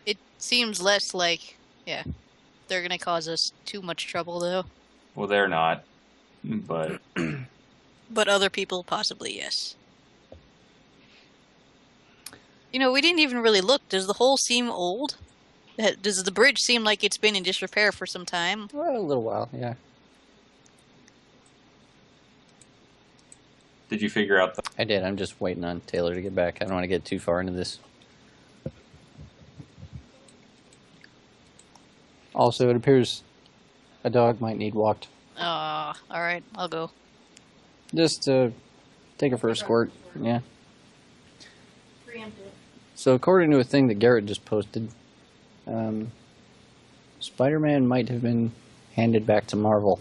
It seems less like, they're gonna cause us too much trouble, though. Well, they're not, but But other people, possibly, yes. We didn't even really look. Does the hole seem old? Does the bridge seem like it's been in disrepair for some time? Well, a little while, yeah. did you figure out the... I did. I'm just waiting on Taylor to get back. I don't want to get too far into this. Also, it appears a dog might need walked. Alright, I'll go. Just take her for a squirt, yeah. So according to a thing that Garrett just posted, Spider-Man might have been handed back to Marvel.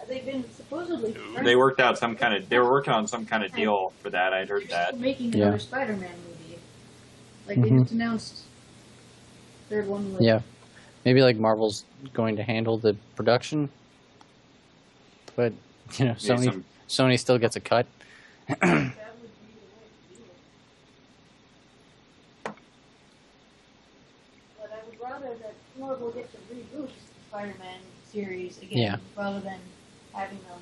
They've been supposedly. They worked out some kind of... They were working on some kind of deal for that. I'd heard that. Making Yeah. another Spider-Man movie. Like they just announced. Third one. Was, Yeah. Maybe like Marvel's going to handle the production, but Maybe Sony still gets a cut. That would be the way to do it. But I would rather that Marvel get to reboot the Spider-Man series again, Yeah. rather than having them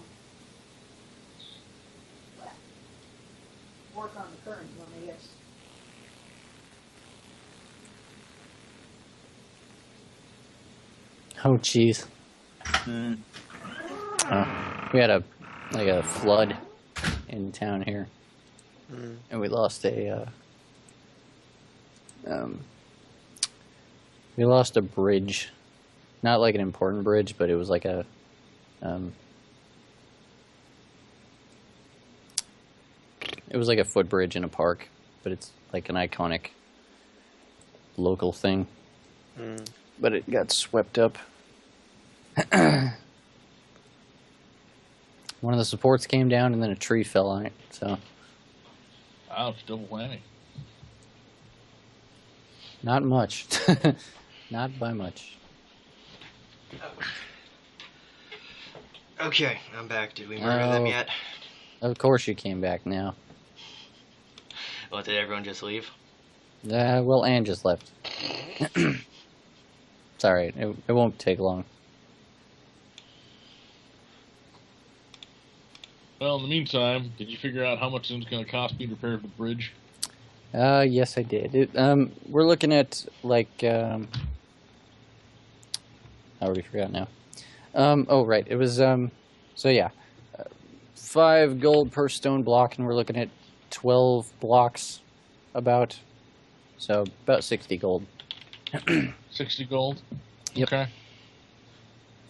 work on the current one, I guess. Oh, jeez. We had a flood in town here, and we lost a bridge. Not like an important bridge, but it was like a footbridge in a park, but it's like an iconic local thing. But it got swept up. One of the supports came down, and then a tree fell on it. So, Ouch, double whammy. not much. Not by much. Okay, I'm back. Did we murder them Oh. yet? Of course you came back now. Well, did everyone just leave? Well, Anne just left. It's alright. It won't take long. Well, in the meantime, did you figure out how much it's going to cost me to repair the bridge? Yes, I did. We're looking at, like, I already forgot now. Oh, right. It was, so yeah. 5 gold per stone block, and we're looking at 12 blocks, about. So, about 60 gold. 60 gold? Yep. Okay.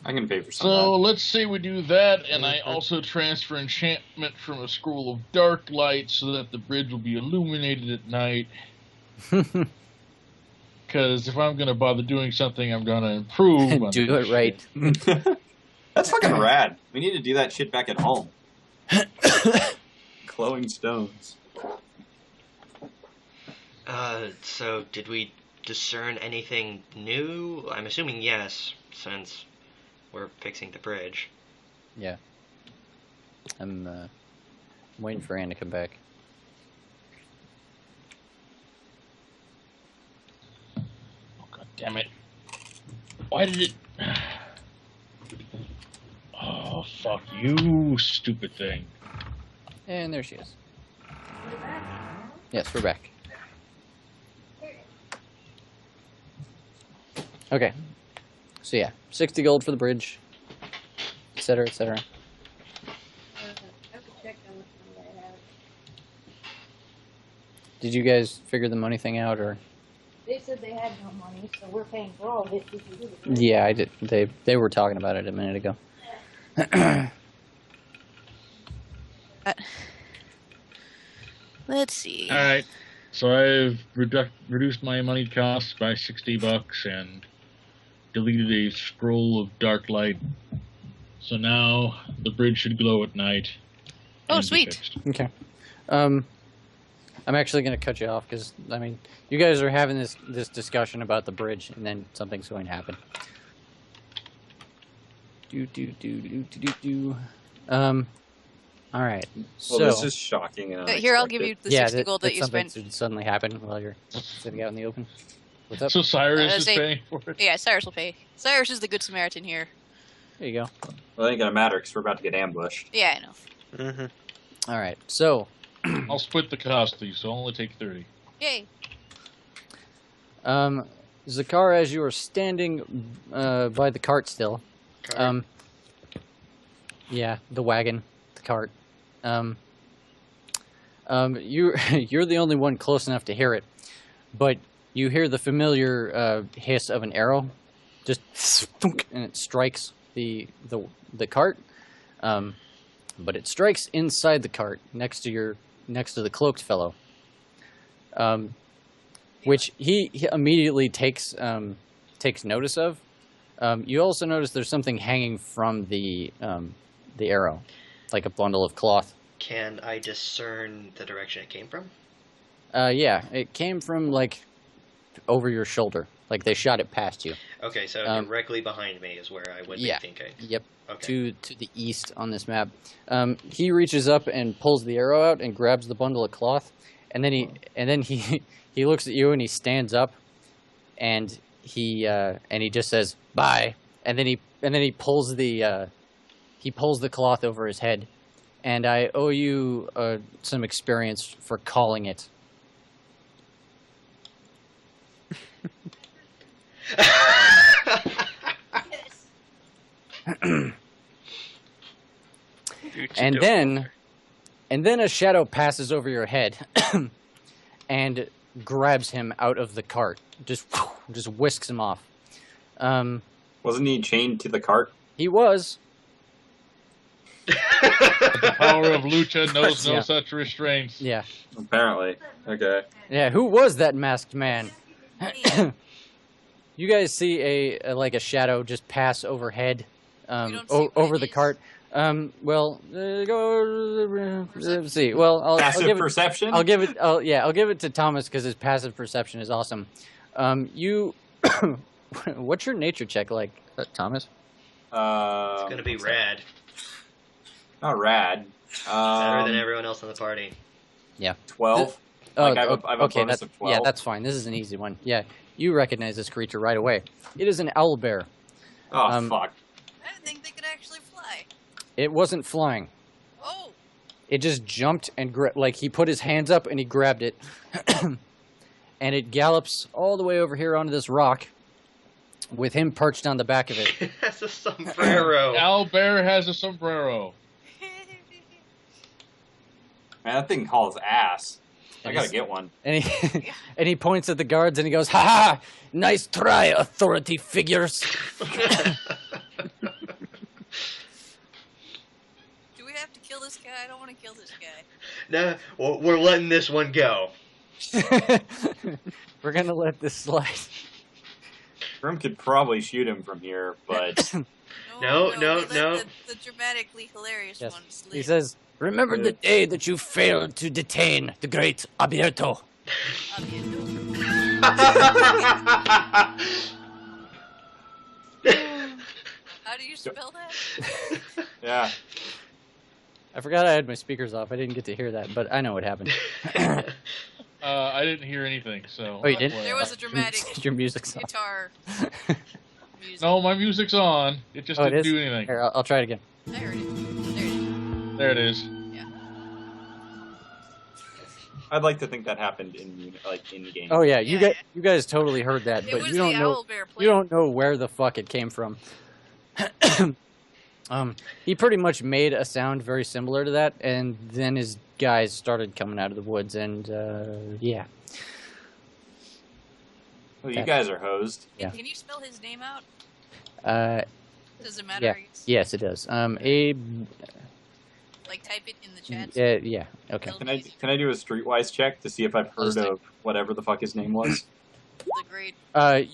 I can pay for some So of let's say we do that, and I also transfer enchantment from a scroll of dark light so that the bridge will be illuminated at night. Because if I'm going to bother doing something, I'm going to improve. on Do this it right. that. That's fucking rad. We need to do that shit back at home. Glowing stones. So did we discern anything new? I'm assuming yes, since we're fixing the bridge. Yeah. I'm waiting for Anne to come back. Oh, God damn it. Why did it... Oh, fuck you, stupid thing. And there she is. Yes, we're back. Okay. So yeah, 60 gold for the bridge, etc., etc. I have to check how much money I have. Did you guys figure the money thing out, or? They said they had no money, so we're paying for all of it. If you do it. Yeah, I did. They were talking about it a minute ago. Let's see. All right. So I've reduced my money costs by $60 and deleted a scroll of dark light. So now the bridge should glow at night. Oh, and be sweet. fixed. Okay. I'm actually going to cut you off because, I mean, you guys are having this discussion about the bridge, and then something's going to happen. All right. So, Well, this is shocking. And Here, I'll give you the yeah, 60 gold that you something spent. should suddenly happen while you're sitting out in the open. What's up? So Cyrus is say- paying for it. Yeah, Cyrus will pay. Cyrus is the good Samaritan here. There you go. Well, it ain't gonna matter because we're about to get ambushed. Yeah, I know. Mm-hmm. All right. So, I'll split the cost to you, so I'll only take 30. Yay. Zakar, as you are standing by the cart still, yeah, the wagon, the cart. You're the only one close enough to hear it, but you hear the familiar hiss of an arrow, just thunk, and it strikes the cart. But it strikes inside the cart next to the cloaked fellow, which he immediately takes notice of. You also notice there's something hanging from the arrow, like a bundle of cloth. Can I discern the direction it came from? Yeah, it came from like over your shoulder, like they shot it past you. Okay, so directly behind me is where I would Yeah. be thinking. Yep. Okay. To the east on this map. He reaches up and pulls the arrow out and grabs the bundle of cloth, and then he looks at you and he stands up, and he just says bye, and then he pulls the cloth over his head, and I owe you some experience for calling it. And then a shadow passes over your head and grabs him out of the cart. Just whisks him off. Wasn't he chained to the cart? He was. The power of Lucha knows no Yeah. such restraints. Yeah. Apparently. Okay. Yeah, who was that masked man? You guys see a shadow just pass overhead don't see what over it the is. cart. Let's see. Well, I'll Passive give it. perception? I'll give it to Thomas because his passive perception is awesome. What's your nature check like, Thomas? It's gonna be rad. Not rad. Better than everyone else in the party. 12. Oh, Like, I have a okay, bonus of 12. yeah, that's fine. This is an easy one. Yeah, you recognize this creature right away. It is an owl bear. Oh, fuck. I didn't think they could actually fly. It wasn't flying. Oh, It just jumped and he put his hands up and he grabbed it, and it gallops all the way over here onto this rock, with him perched on the back of it. That's a sombrero. Owlbear has a sombrero. Man, that thing hauls ass. I And gotta he's- get one. And he and he points at the guards and he goes, "Ha ha! Nice try, authority figures." do we have to kill this guy? I don't want to kill this guy. No, we're letting this one go. We're gonna let this slide. Grim could probably shoot him from here, but No, we no, let no. The dramatically hilarious Yes. ones He live. says, "Remember the day that you failed to detain the great Abierto." How do you spell that? yeah. I forgot I had my speakers off. I didn't get to hear that, but I know what happened. I didn't hear anything, so. Oh, you didn't? well, There was a dramatic Your music's off. guitar music. No, my music's on. It just Oh, it didn't is? do anything. Here, I'll try it again. I heard it. There it is. I'd like to think that happened in game. Oh yeah, Yeah. you guys totally heard that, It but was you don't the know owl bear you don't know where the fuck it came from. He pretty much made a sound very similar to that, and then his guys started coming out of the woods, and yeah. Well, you guys are hosed. Yeah. Can you spell his name out? Does it matter? Yeah. Yes, it does. Abe. Like type it in the chat. Yeah. Okay. Can I do a streetwise check to see if I've heard of whatever the fuck his name was? The great.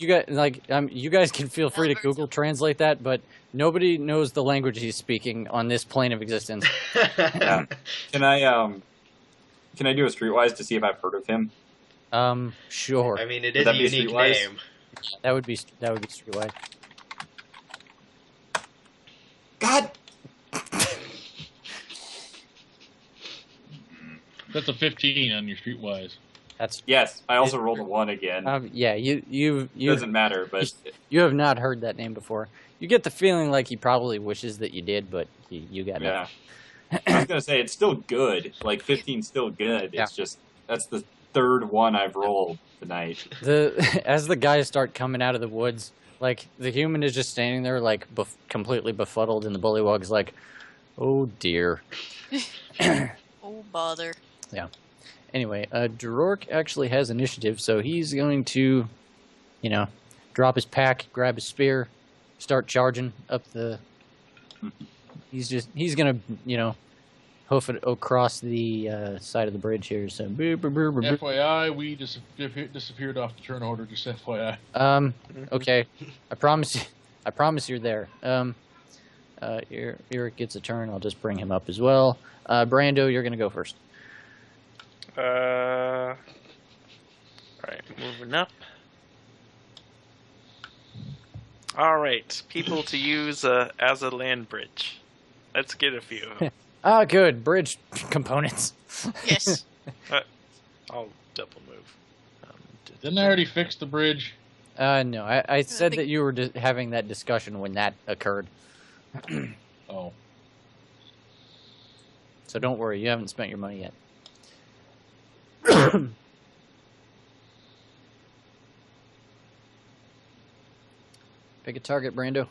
You guys can feel free to Alberto. Google translate that, but nobody knows the language he's speaking on this plane of existence. Yeah. Can I do a streetwise to see if I've heard of him? Sure. I mean, it Would is that a be unique Streetwise? name. That would be streetwise. God. That's a 15 on your Streetwise. That's Yes, I also rolled a 1 again. yeah. You Doesn't matter, but you have not heard that name before. You get the feeling like he probably wishes that you did, but you got yeah. nothing. I was gonna say it's still good. Like 15's still good. Yeah. It's just that's the third one I've rolled tonight. As the guys start coming out of the woods, like the human is just standing there, like completely befuddled, and the bullywug's like, "Oh dear." Oh bother. Anyway, Drork actually has initiative, so he's going to, drop his pack, grab his spear, start charging up the. He's gonna, hoof it across the side of the bridge here. So. FYI, we disappeared off the turn order. Just FYI. Okay. I promise you're there. Eric gets a turn. I'll just bring him up as well. Brando, you're gonna go first. Alright, moving up. Alright, people to use as a land bridge. Let's get a few. Good. Bridge components. Yes. I'll double move. Didn't I already fix the bridge? No. I said that you were having that discussion when that occurred. Oh. So don't worry. You haven't spent your money yet. Pick a target, Brando.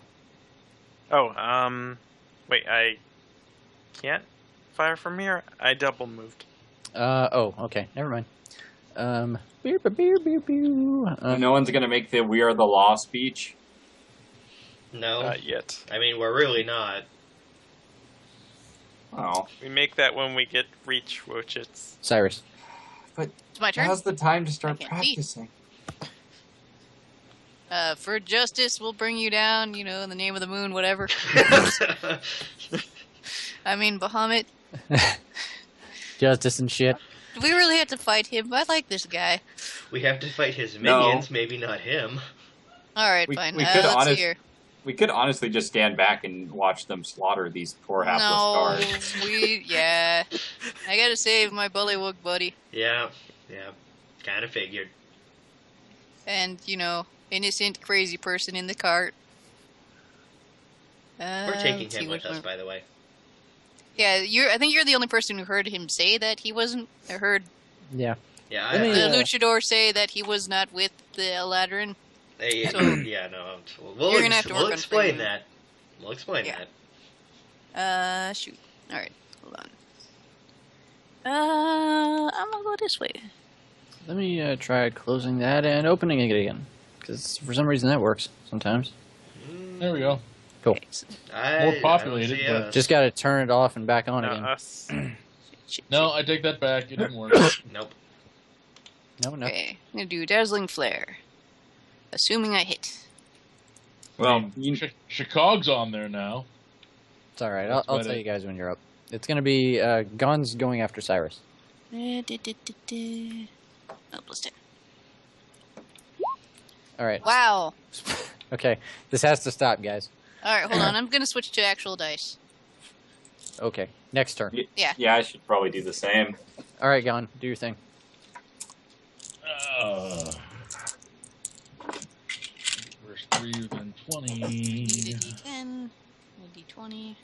Oh, wait, I can't fire from here? I double moved. Okay. Never mind. No one's gonna make the "We Are the Law" speech. No. Not yet. I mean, we're really not. Oh, We make that when we get reach Wochits. Cyrus. It's my turn. now's the time to start I can't see. practicing. For justice, we'll bring you down. In the name of the moon, whatever. I mean, Bahamut. Justice and shit. Do we really have to fight him? I like this guy. We have to fight his No. minions, maybe not him. All right, We- fine. we could Let's honest- see here. We could honestly just stand back and watch them slaughter these poor hapless No, guards. yeah. I gotta save my bullywug buddy. Yeah. Kind of figured. And, innocent, crazy person in the cart. We're taking let's see him with which us, one. by the way. Yeah, I think you're the only person who heard him say that he wasn't. I heard Yeah. Yeah, Let me, the Yeah. luchador say that he was not with the Eladrin. So- yeah, no. We'll You're gonna have to we'll work on explain framing. that. We'll explain Yeah. that. Shoot. Alright, hold on. I'm gonna go this way. Let me try closing that and opening it again. Because for some reason that works sometimes. There we go. Cool. Okay, so- More populated, I don't see but- us. Just got to turn it off and back on Not again. us. No, I take that back. It didn't work. Nope. No. Okay, I'm gonna do Dazzling Flare. Assuming I hit. Well, you, Chicago's on there now. It's all right. That's I'll about tell it. you guys when you're up. It's going to be Guns going after Cyrus. Oh, plus 10. All right. Wow. Okay. This has to stop, guys. Alright, hold on. I'm gonna switch to actual dice. Okay. Next turn. Yeah. yeah, I should probably do the same. All right, Gon. Do your thing. First 3, then 20. Need a D10, a D20.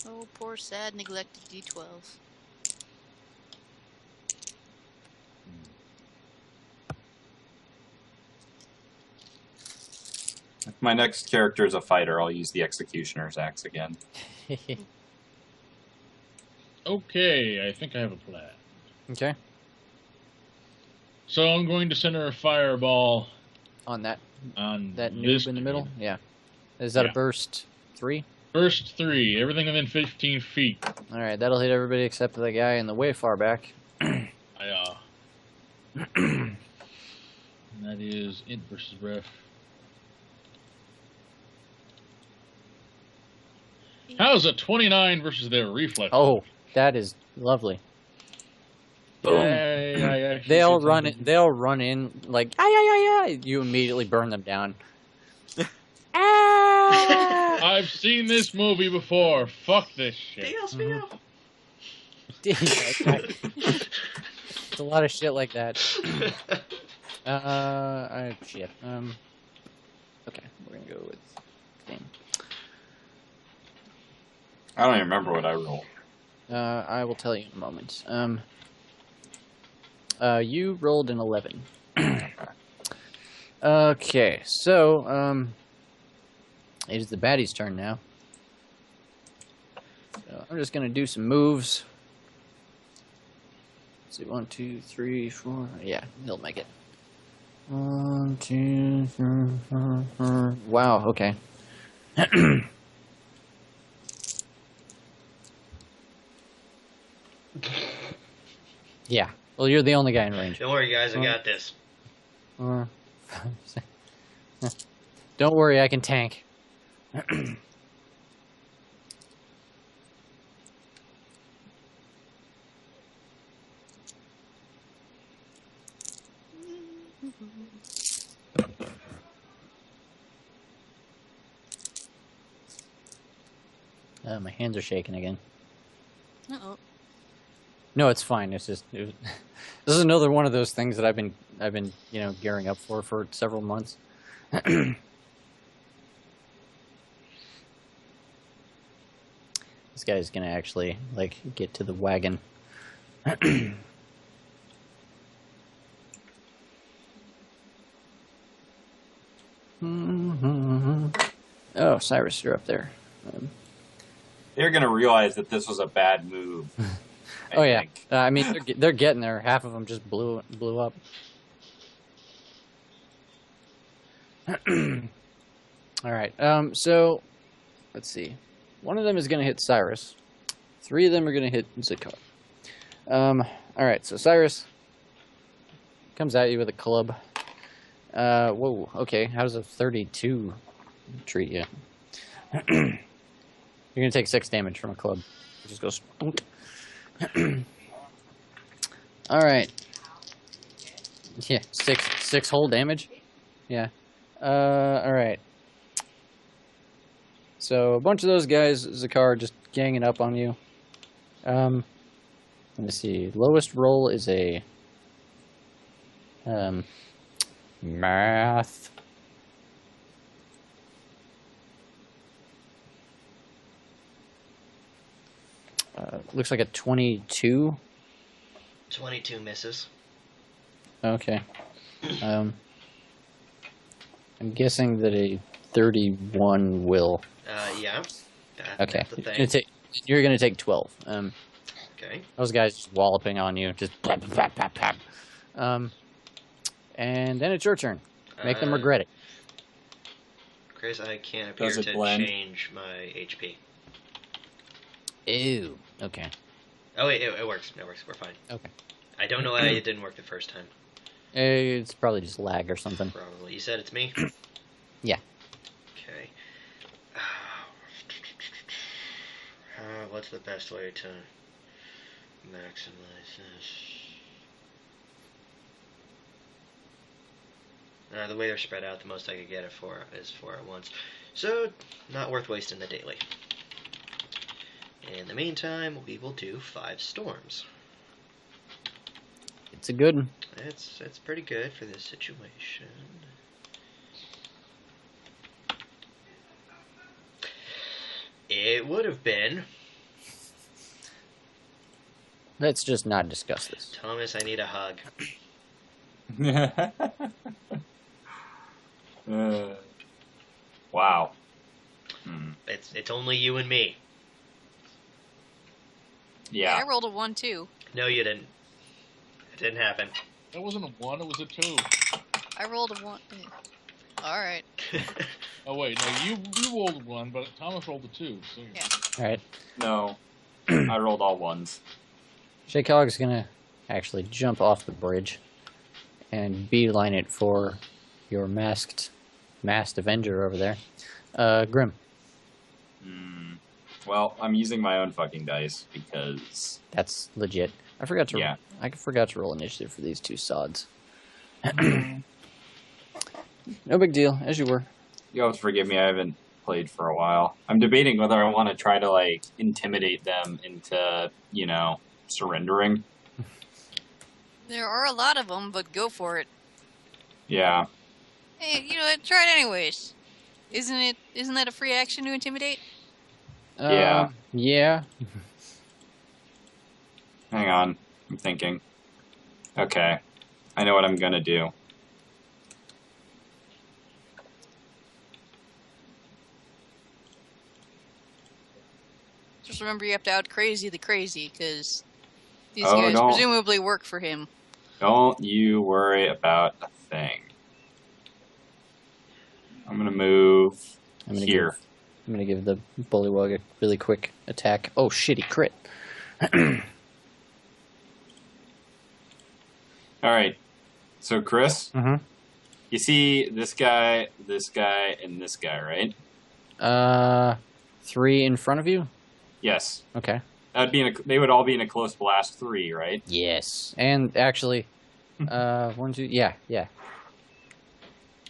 Oh, poor poor, sad, neglected D12. If my next character is a fighter, I'll use the Executioner's Axe again. Okay, I think I have a plan. Okay. So I'm going to center a fireball On that on that this noob in the middle? dude. Yeah. Is that Yeah. a burst 3? First 3, everything within 15 feet. Alright, that'll hit everybody except for the guy in the way far back. And that is int versus ref. How's a 29 versus their reflex? Oh, that is lovely. Boom. Yay, I actually They'll did run something. it. They'll run in like ay ay ay ay. You immediately burn them down. Ah! I've seen this movie before. Fuck this shit. Dios mío. It's a lot of shit like that. Shit. Okay, we're gonna go with thing. I don't even remember what I rolled. I will tell you in a moment. You rolled an 11. Okay, so, it is the baddie's turn now. So I'm just gonna do some moves. Let's see, 1, 2, 3, 4. Yeah, he'll make it. 1, 2, 3, 4, 4. Wow, okay. Yeah. Well, you're the only guy in range. Don't worry, guys. I got this. Don't worry, I can tank. My hands are shaking again. Uh-oh. No, it's fine. It's just this is another one of those things that I've been gearing up for several months. This guy's gonna actually get to the wagon. Oh, Cyrus, you're up there. They're going to realize that this was a bad move. Oh yeah, think. I mean they're getting there. Half of them just blew up. All right. So let's see. One of them is going to hit Cyrus. 3 of them are going to hit Zakar. All right. So Cyrus comes at you with a club. Whoa. Okay. How does a 32 treat you? You're going to take 6 damage from a club. It just goes. All right. Yeah, six whole damage. Yeah. All right. So a bunch of those guys, Zakar, just ganging up on you. Let me see. Lowest roll is a math. Looks like a 22. 22 misses. Okay. I'm guessing that a 31 will. Yeah. Okay. That's the thing. You're gonna take 12. Okay. Those guys just walloping on you, just plap, plap, plap, plap. And then it's your turn. Make them regret it. Chris, I can't appear Does it to blend? change my HP. Ew. Okay. Oh wait, it works. It works. We're fine. Okay. I don't know why it didn't work the first time. It's probably just lag or something. Probably. You said it's me? Yeah. Okay. What's the best way to maximize this? The way they're spread out, the most I could get it for is 4 at once. So, not worth wasting the daily. In the meantime, we will do 5 storms. It's a good one. It's pretty good for this situation. It would have been Let's just not discuss this. Thomas, I need a hug. Wow. It's only you and me. Yeah. I rolled a 1 too. No, you didn't. It didn't happen. That wasn't a 1, it was a 2. I rolled a 1. All right. Oh, wait, no, you rolled 1, but Thomas rolled a 2. So. Yeah. All right. No. I rolled all ones. Shaycog's gonna actually jump off the bridge and beeline it for your masked Avenger over there. Grim. Well, I'm using my own fucking dice because... That's legit. I forgot to roll initiative for these two sods. No big deal, as you were. You'll have to forgive me, I haven't played for a while. I'm debating whether I want to try to, like, intimidate them into, surrendering. There are a lot of them, but go for it. Yeah. Hey, you know what? Try it anyways. Isn't that a free action to intimidate? Yeah. Yeah. Hang on. I'm thinking. Okay. I know what I'm gonna do. Just remember you have to out crazy the crazy, because these Oh, guys no. presumably work for him. Don't you worry about a thing. I'm gonna move here. I'm gonna give the Bullywug a really quick attack. Oh, shitty crit. Alright. So, Chris, Mhm. you see this guy, and this guy, right? 3 in front of you? Yes. Okay. They would all be in a close blast 3, right? Yes. And actually, 1, 2, yeah.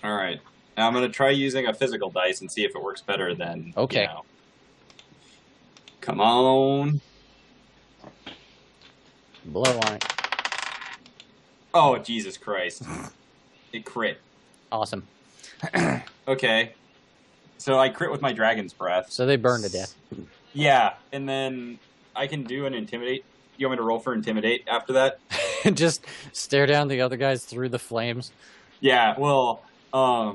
Alright. Now I'm going to try using a physical dice and see if it works better than, Okay. Come on. Blow on it. Oh, Jesus Christ. It crit. Awesome. Okay. So I crit with my Dragon's Breath. So they burn to death. Yeah, and then I can do an Intimidate. You want me to roll for Intimidate after that? Just stare down the other guys through the flames. Yeah, well, I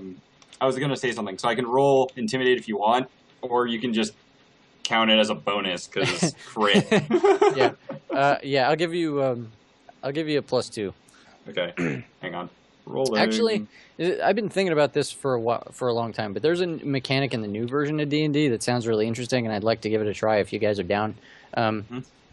was going to say something. So I can roll Intimidate if you want, or you can just count it as a bonus because it's crit. Yeah. Yeah, I'll give you a +2. Okay, hang on. Rolling. Actually, I've been thinking about this for a long time, but there's a mechanic in the new version of D&D that sounds really interesting, and I'd like to give it a try if you guys are down.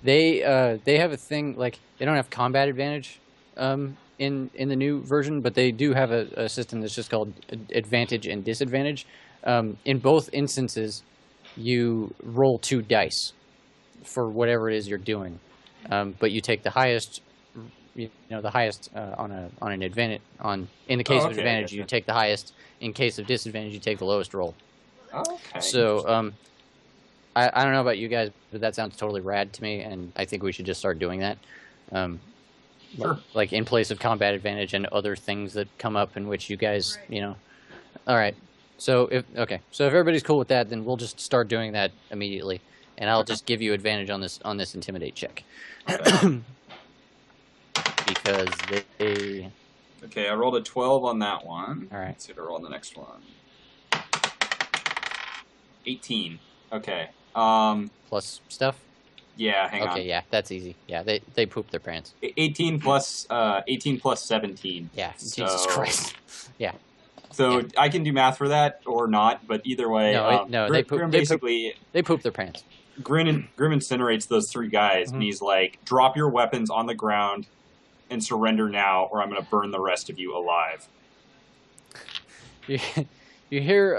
They have a thing, like, they don't have combat advantage in the new version, but they do have a system that's just called advantage and disadvantage. In both instances, you roll 2 dice for whatever it is you're doing, but you take the highest. The highest on an advantage. In the case of advantage, you take the highest. In case of disadvantage, you take the lowest roll. Okay. So, I don't know about you guys, but that sounds totally rad to me, and I think we should just start doing that. Sure. Like in place of combat advantage and other things that come up in which you guys, All right. So if everybody's cool with that, then we'll just start doing that immediately, and I'll just give you advantage on this intimidate check. Okay. Because they... Okay, I rolled a 12 on that one. All right. Let's see if I roll on the next one. 18. Okay. Plus stuff? Yeah, hang on. Okay, yeah, that's easy. Yeah, they poop their pants. 18 plus 17. Yeah, So- Jesus Christ. Yeah. So I can do math for that or not, but either way, they Grim basically They poop their pants. Grim incinerates those 3 guys, and he's like, "Drop your weapons on the ground and surrender now, or I'm going to burn the rest of you alive." You hear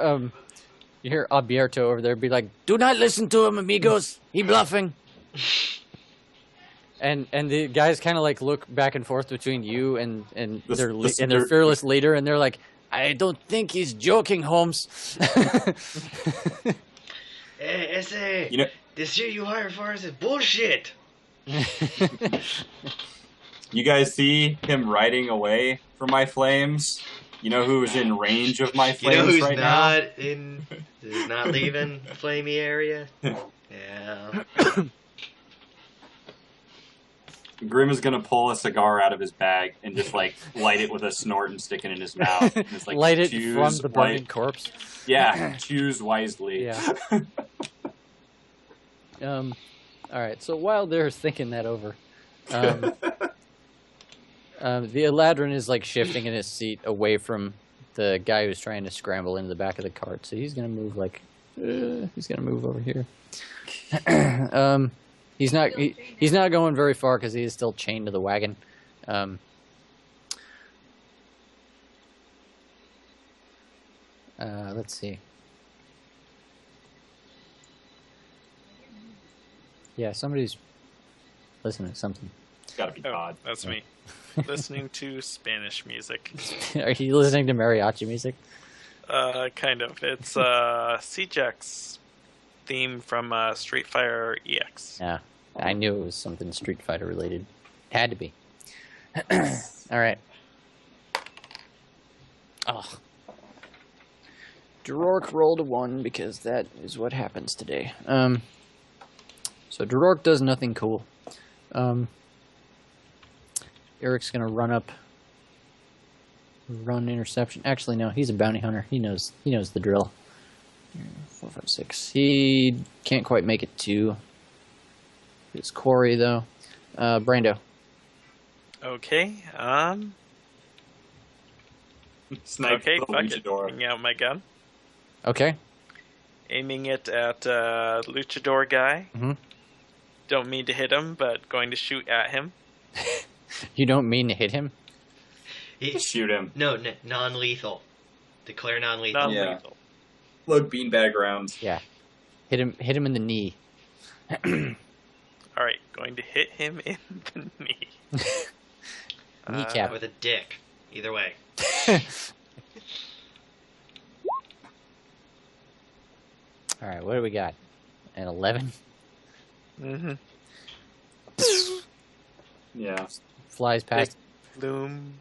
Alberto over there be like, "Do not listen to him, amigos. He bluffing." And the guys kind of like look back and forth between you and their fearless leader, and they're like, "I don't think he's joking, Holmes." Hey, SA, this year you hired for us is bullshit. You guys see him riding away from my flames? You know who's in range of my flames who's right now? who's not leaving the flamey area? Yeah. Grim is gonna pull a cigar out of his bag and just like light it with a snort and stick it in his mouth. And it's like, Light it choose from the burning corpse. Yeah, choose wisely. Yeah. All right. So while they're thinking that over, the Eladrin is like shifting in his seat away from the guy who's trying to scramble into the back of the cart. So he's gonna move like he's gonna move over here. He's not he's not going very far because he is still chained to the wagon. Let's see. Yeah, somebody's listening to something. It's gotta be Oh, Todd. that's me. Listening to Spanish music. Are you listening to mariachi music? Kind of. It's CJack's theme from Street Fighter EX. Yeah, I knew it was something Street Fighter related. Had to be. All right. Oh. Drork rolled a 1 because that is what happens today. So Drork does nothing cool. Eric's gonna run interception. Actually, no, he's a bounty hunter. He knows the drill. 4, 5, 6. He can't quite make it 2. It's Corey though. Brando. Okay. Snipe Okay, the fuck it. luchador. Bring out my gun. Okay. Aiming it at Luchador guy. Mhm. Don't mean to hit him, but going to shoot at him. You don't mean to hit him? Shoot him. No, non-lethal. Declare non-lethal. Non-lethal. Load beanbag rounds. Yeah. Hit him in the knee. All right, going to hit him in the knee. Kneecap. With a dick. Either way. All right, what do we got? An 11? Mm-hmm. Yeah. Flies past. Bloom.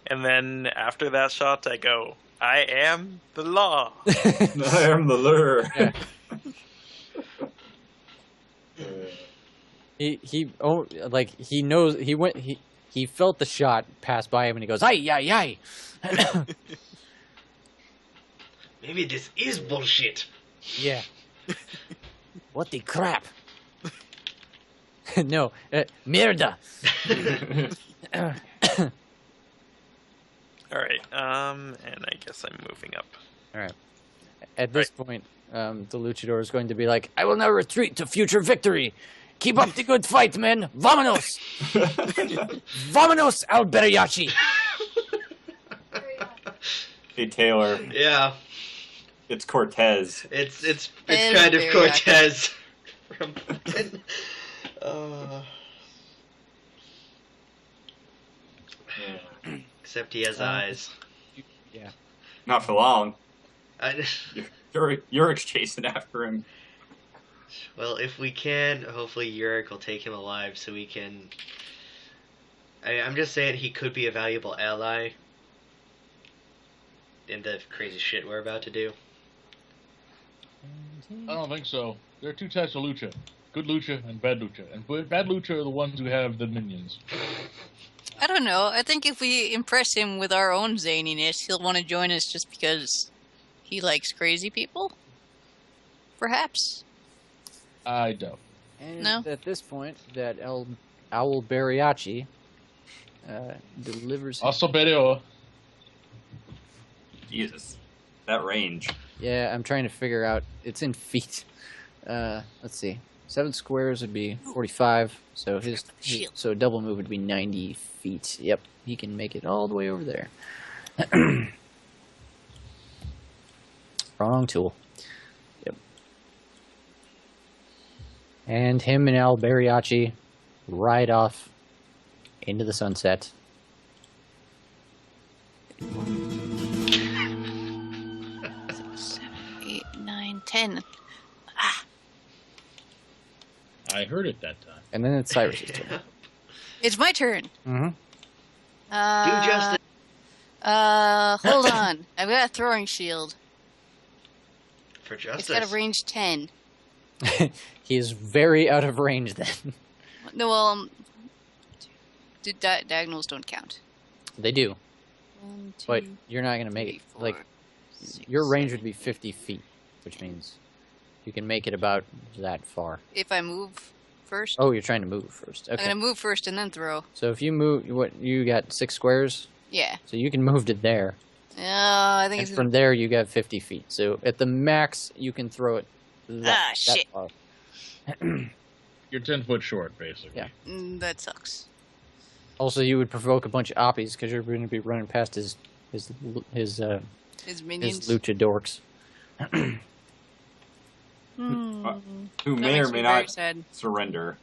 And then after that shot, I go, I am the law. I am the lure. Yeah. He knows he felt the shot pass by him and he goes, "Ay, ay, ay." Maybe this is bullshit. Yeah. What the crap? No, mierda. All right, and I guess I'm moving up. All right. At this point, the luchador is going to be like, "I will now retreat to future victory. Keep up the good fight, men. Vamonos! Vamonos, Alberiachi!" Hey Taylor, Yeah, it's Cortez. it's And kind of very Cortez. From except he has eyes. Yeah. Not for long. I, Yurik's chasing after him. well, if we can, hopefully Yurik will take him alive so we can. I'm just saying he could be a valuable ally in the crazy shit we're about to do. I don't think so. There are two types of lucha: good lucha and bad lucha. And bad lucha are the ones who have the minions. I don't know. I think if we impress him with our own zaniness, he'll want to join us just because he likes crazy people. Perhaps. I don't. And No. at this point, that Owl Bariachi delivers. Also, Bereo. Jesus, that range. Yeah, I'm trying to figure out. It's in feet. Let's see. 7 squares would be 45. So so a double move would be 90 feet. Yep, he can make it all the way over there. Wrong tool. Yep. And him and Al Bariachi ride off into the sunset. 7, 8, 9, 10. I heard it that time. And then it's Cyrus's turn. It's my turn. Mm-hmm. Do justice. Hold on. I've got a throwing shield. For It's justice. got a range 10. He is very out of range then. No, well, Diagonals don't count. They do, 1, 2, but you're not gonna make 3, it. 4, Like 6, your range 7. would be 50 feet, which means you can make it about that far. If I move first? Oh, you're trying to move first. I'm Okay. gonna move first and then throw. So if you move, what you got 6 squares, Yeah. so you can move to there, I think and it's from there you got 50 feet. So at the max, you can throw it. That shit. far. You're 10 foot short, basically. Yeah. That sucks. Also, you would provoke a bunch of oppies because you're going to be running past his His minions. luchadorks. Hmm. Who That may makes or me may very not sad. surrender.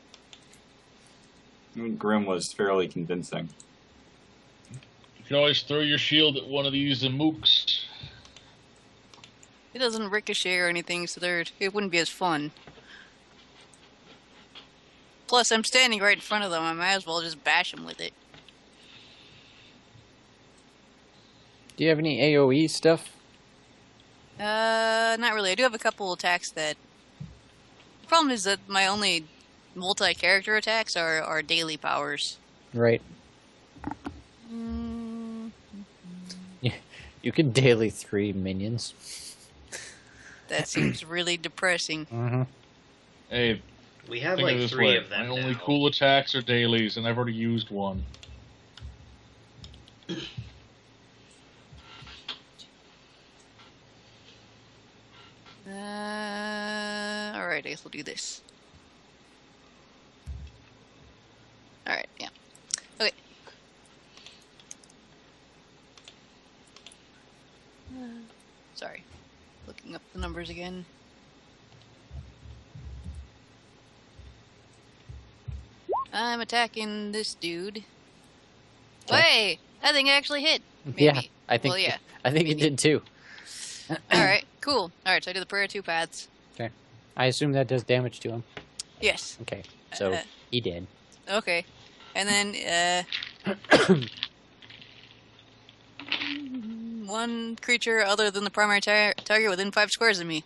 I mean, Grim was fairly convincing. You can always throw your shield at one of these mooks. It doesn't ricochet or anything, so it wouldn't be as fun. Plus, I'm standing right in front of them. I might as well just bash them with it. Do you have any AOE stuff? Not really. I do have a couple attacks that... The problem is that my only multi-character attacks are daily powers. Right. Mm, You can daily 3 minions. that seems really depressing. Mm-hmm. Hey, We have think of like this 3 way. of them My only now. cool attacks are dailies, and I've already used one. Alright, I guess we'll do this. Alright, yeah. Okay. Sorry. Looking up the numbers again. I'm attacking this dude. Okay. Hey! That thing actually hit! Maybe. Yeah, I think. Well, yeah. I think it maybe. did too. Alright, cool. Alright, so I do the prayer 2 paths. I assume that does damage to him. Yes. Okay, so Uh, he did. Okay. And then, one creature other than the primary target within 5 squares of me.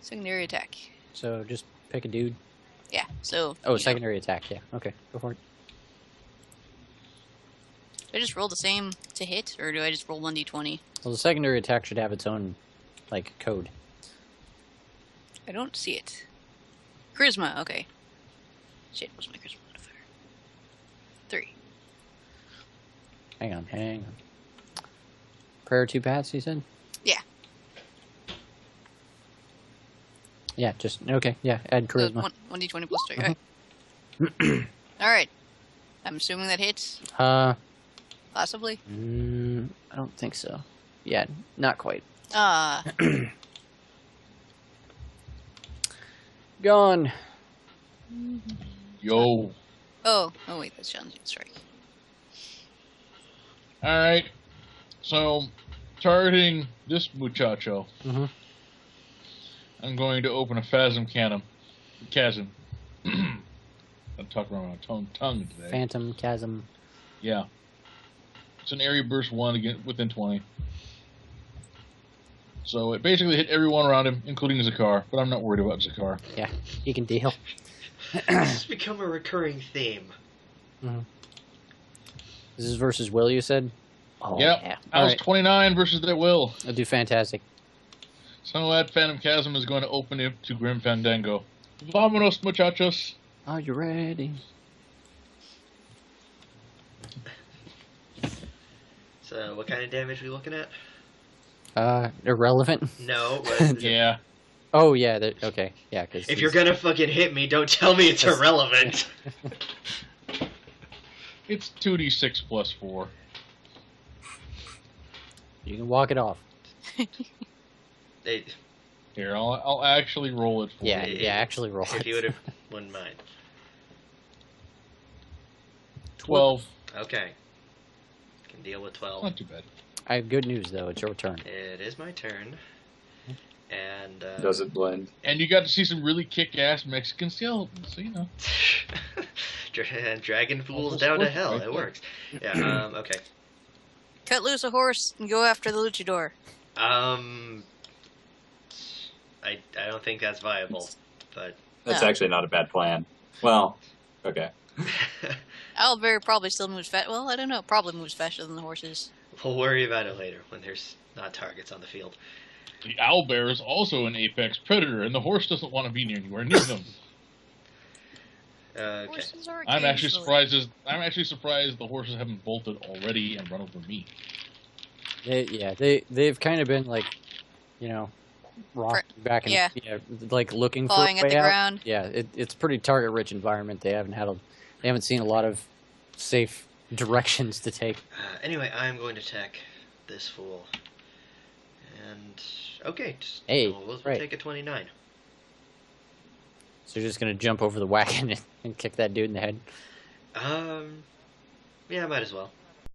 Secondary attack. So just pick a dude. Yeah, so... Oh, you know. secondary attack. Yeah. Okay, go for it. Do I just roll the same to hit, or do I just roll 1d20? Well, the secondary attack should have its own, like, code. I don't see it. Charisma, okay. Shit, what's my charisma modifier? 3. Hang on. Prayer 2 paths, you said? Yeah. Yeah, just, okay, yeah, add charisma. 1d20 plus 3, okay. Alright. I'm assuming that hits, possibly? I don't think so. Yeah, not quite. Gone. Yo. Oh wait, that's challenging strike. Alright. So, targeting this muchacho, Mhm. I'm going to open a chasm. I'm talking around my tongue today. Phantom, chasm. Yeah. It's an area burst 1 again within 20. So it basically hit everyone around him, including Zakar, but I'm not worried about Zakar. Yeah, he can deal. This has become a recurring theme. This is versus Will, you said? Oh, Yep. yeah. I was Alright, 29 versus that will. I'll do fantastic. So that Phantom Chasm is going to open it to Grim Fandango. Vámonos, muchachos. Are you ready? So, what kind of damage are we looking at? Irrelevant? No. But Yeah. Oh, yeah, okay. Yeah, because if you're gonna fucking hit me, don't tell me it's That's- irrelevant. It's 2d6 plus 4. You can walk it off. They, Here, I'll actually roll it for Yeah, you. yeah, actually roll if it. you would have, wouldn't mind. 12. Okay. Can deal with 12. Not too bad. I have good news, though. It's your turn. It is my turn. And, Does it blend? And you got to see some really kick-ass Mexican skeletons, so you know. Dragon fools Almost down to worked hell. right It there. works. Yeah, okay. Cut loose a horse and go after the luchador. I don't think that's viable, but That's No. actually not a bad plan. Well, okay. Owlbear probably still moves fast. Well, I don't know. Probably moves faster than the horses. We'll worry about it later when there's not targets on the field. The owlbear is also an apex predator, and the horse doesn't want to be anywhere near them. Okay. Horses are I'm actually occasionally- surprised the horses haven't bolted already and run over me. They've kind of been like, you know, rocking back and yeah. like looking Clawing for a at way the out. ground. Yeah, it's pretty target rich environment. They haven't seen a lot of safe directions to take. Anyway, I'm going to attack this fool. And okay, Hey, we'll right. take a 29. So you're just gonna jump over the wagon and kick that dude in the head. Yeah, might as well.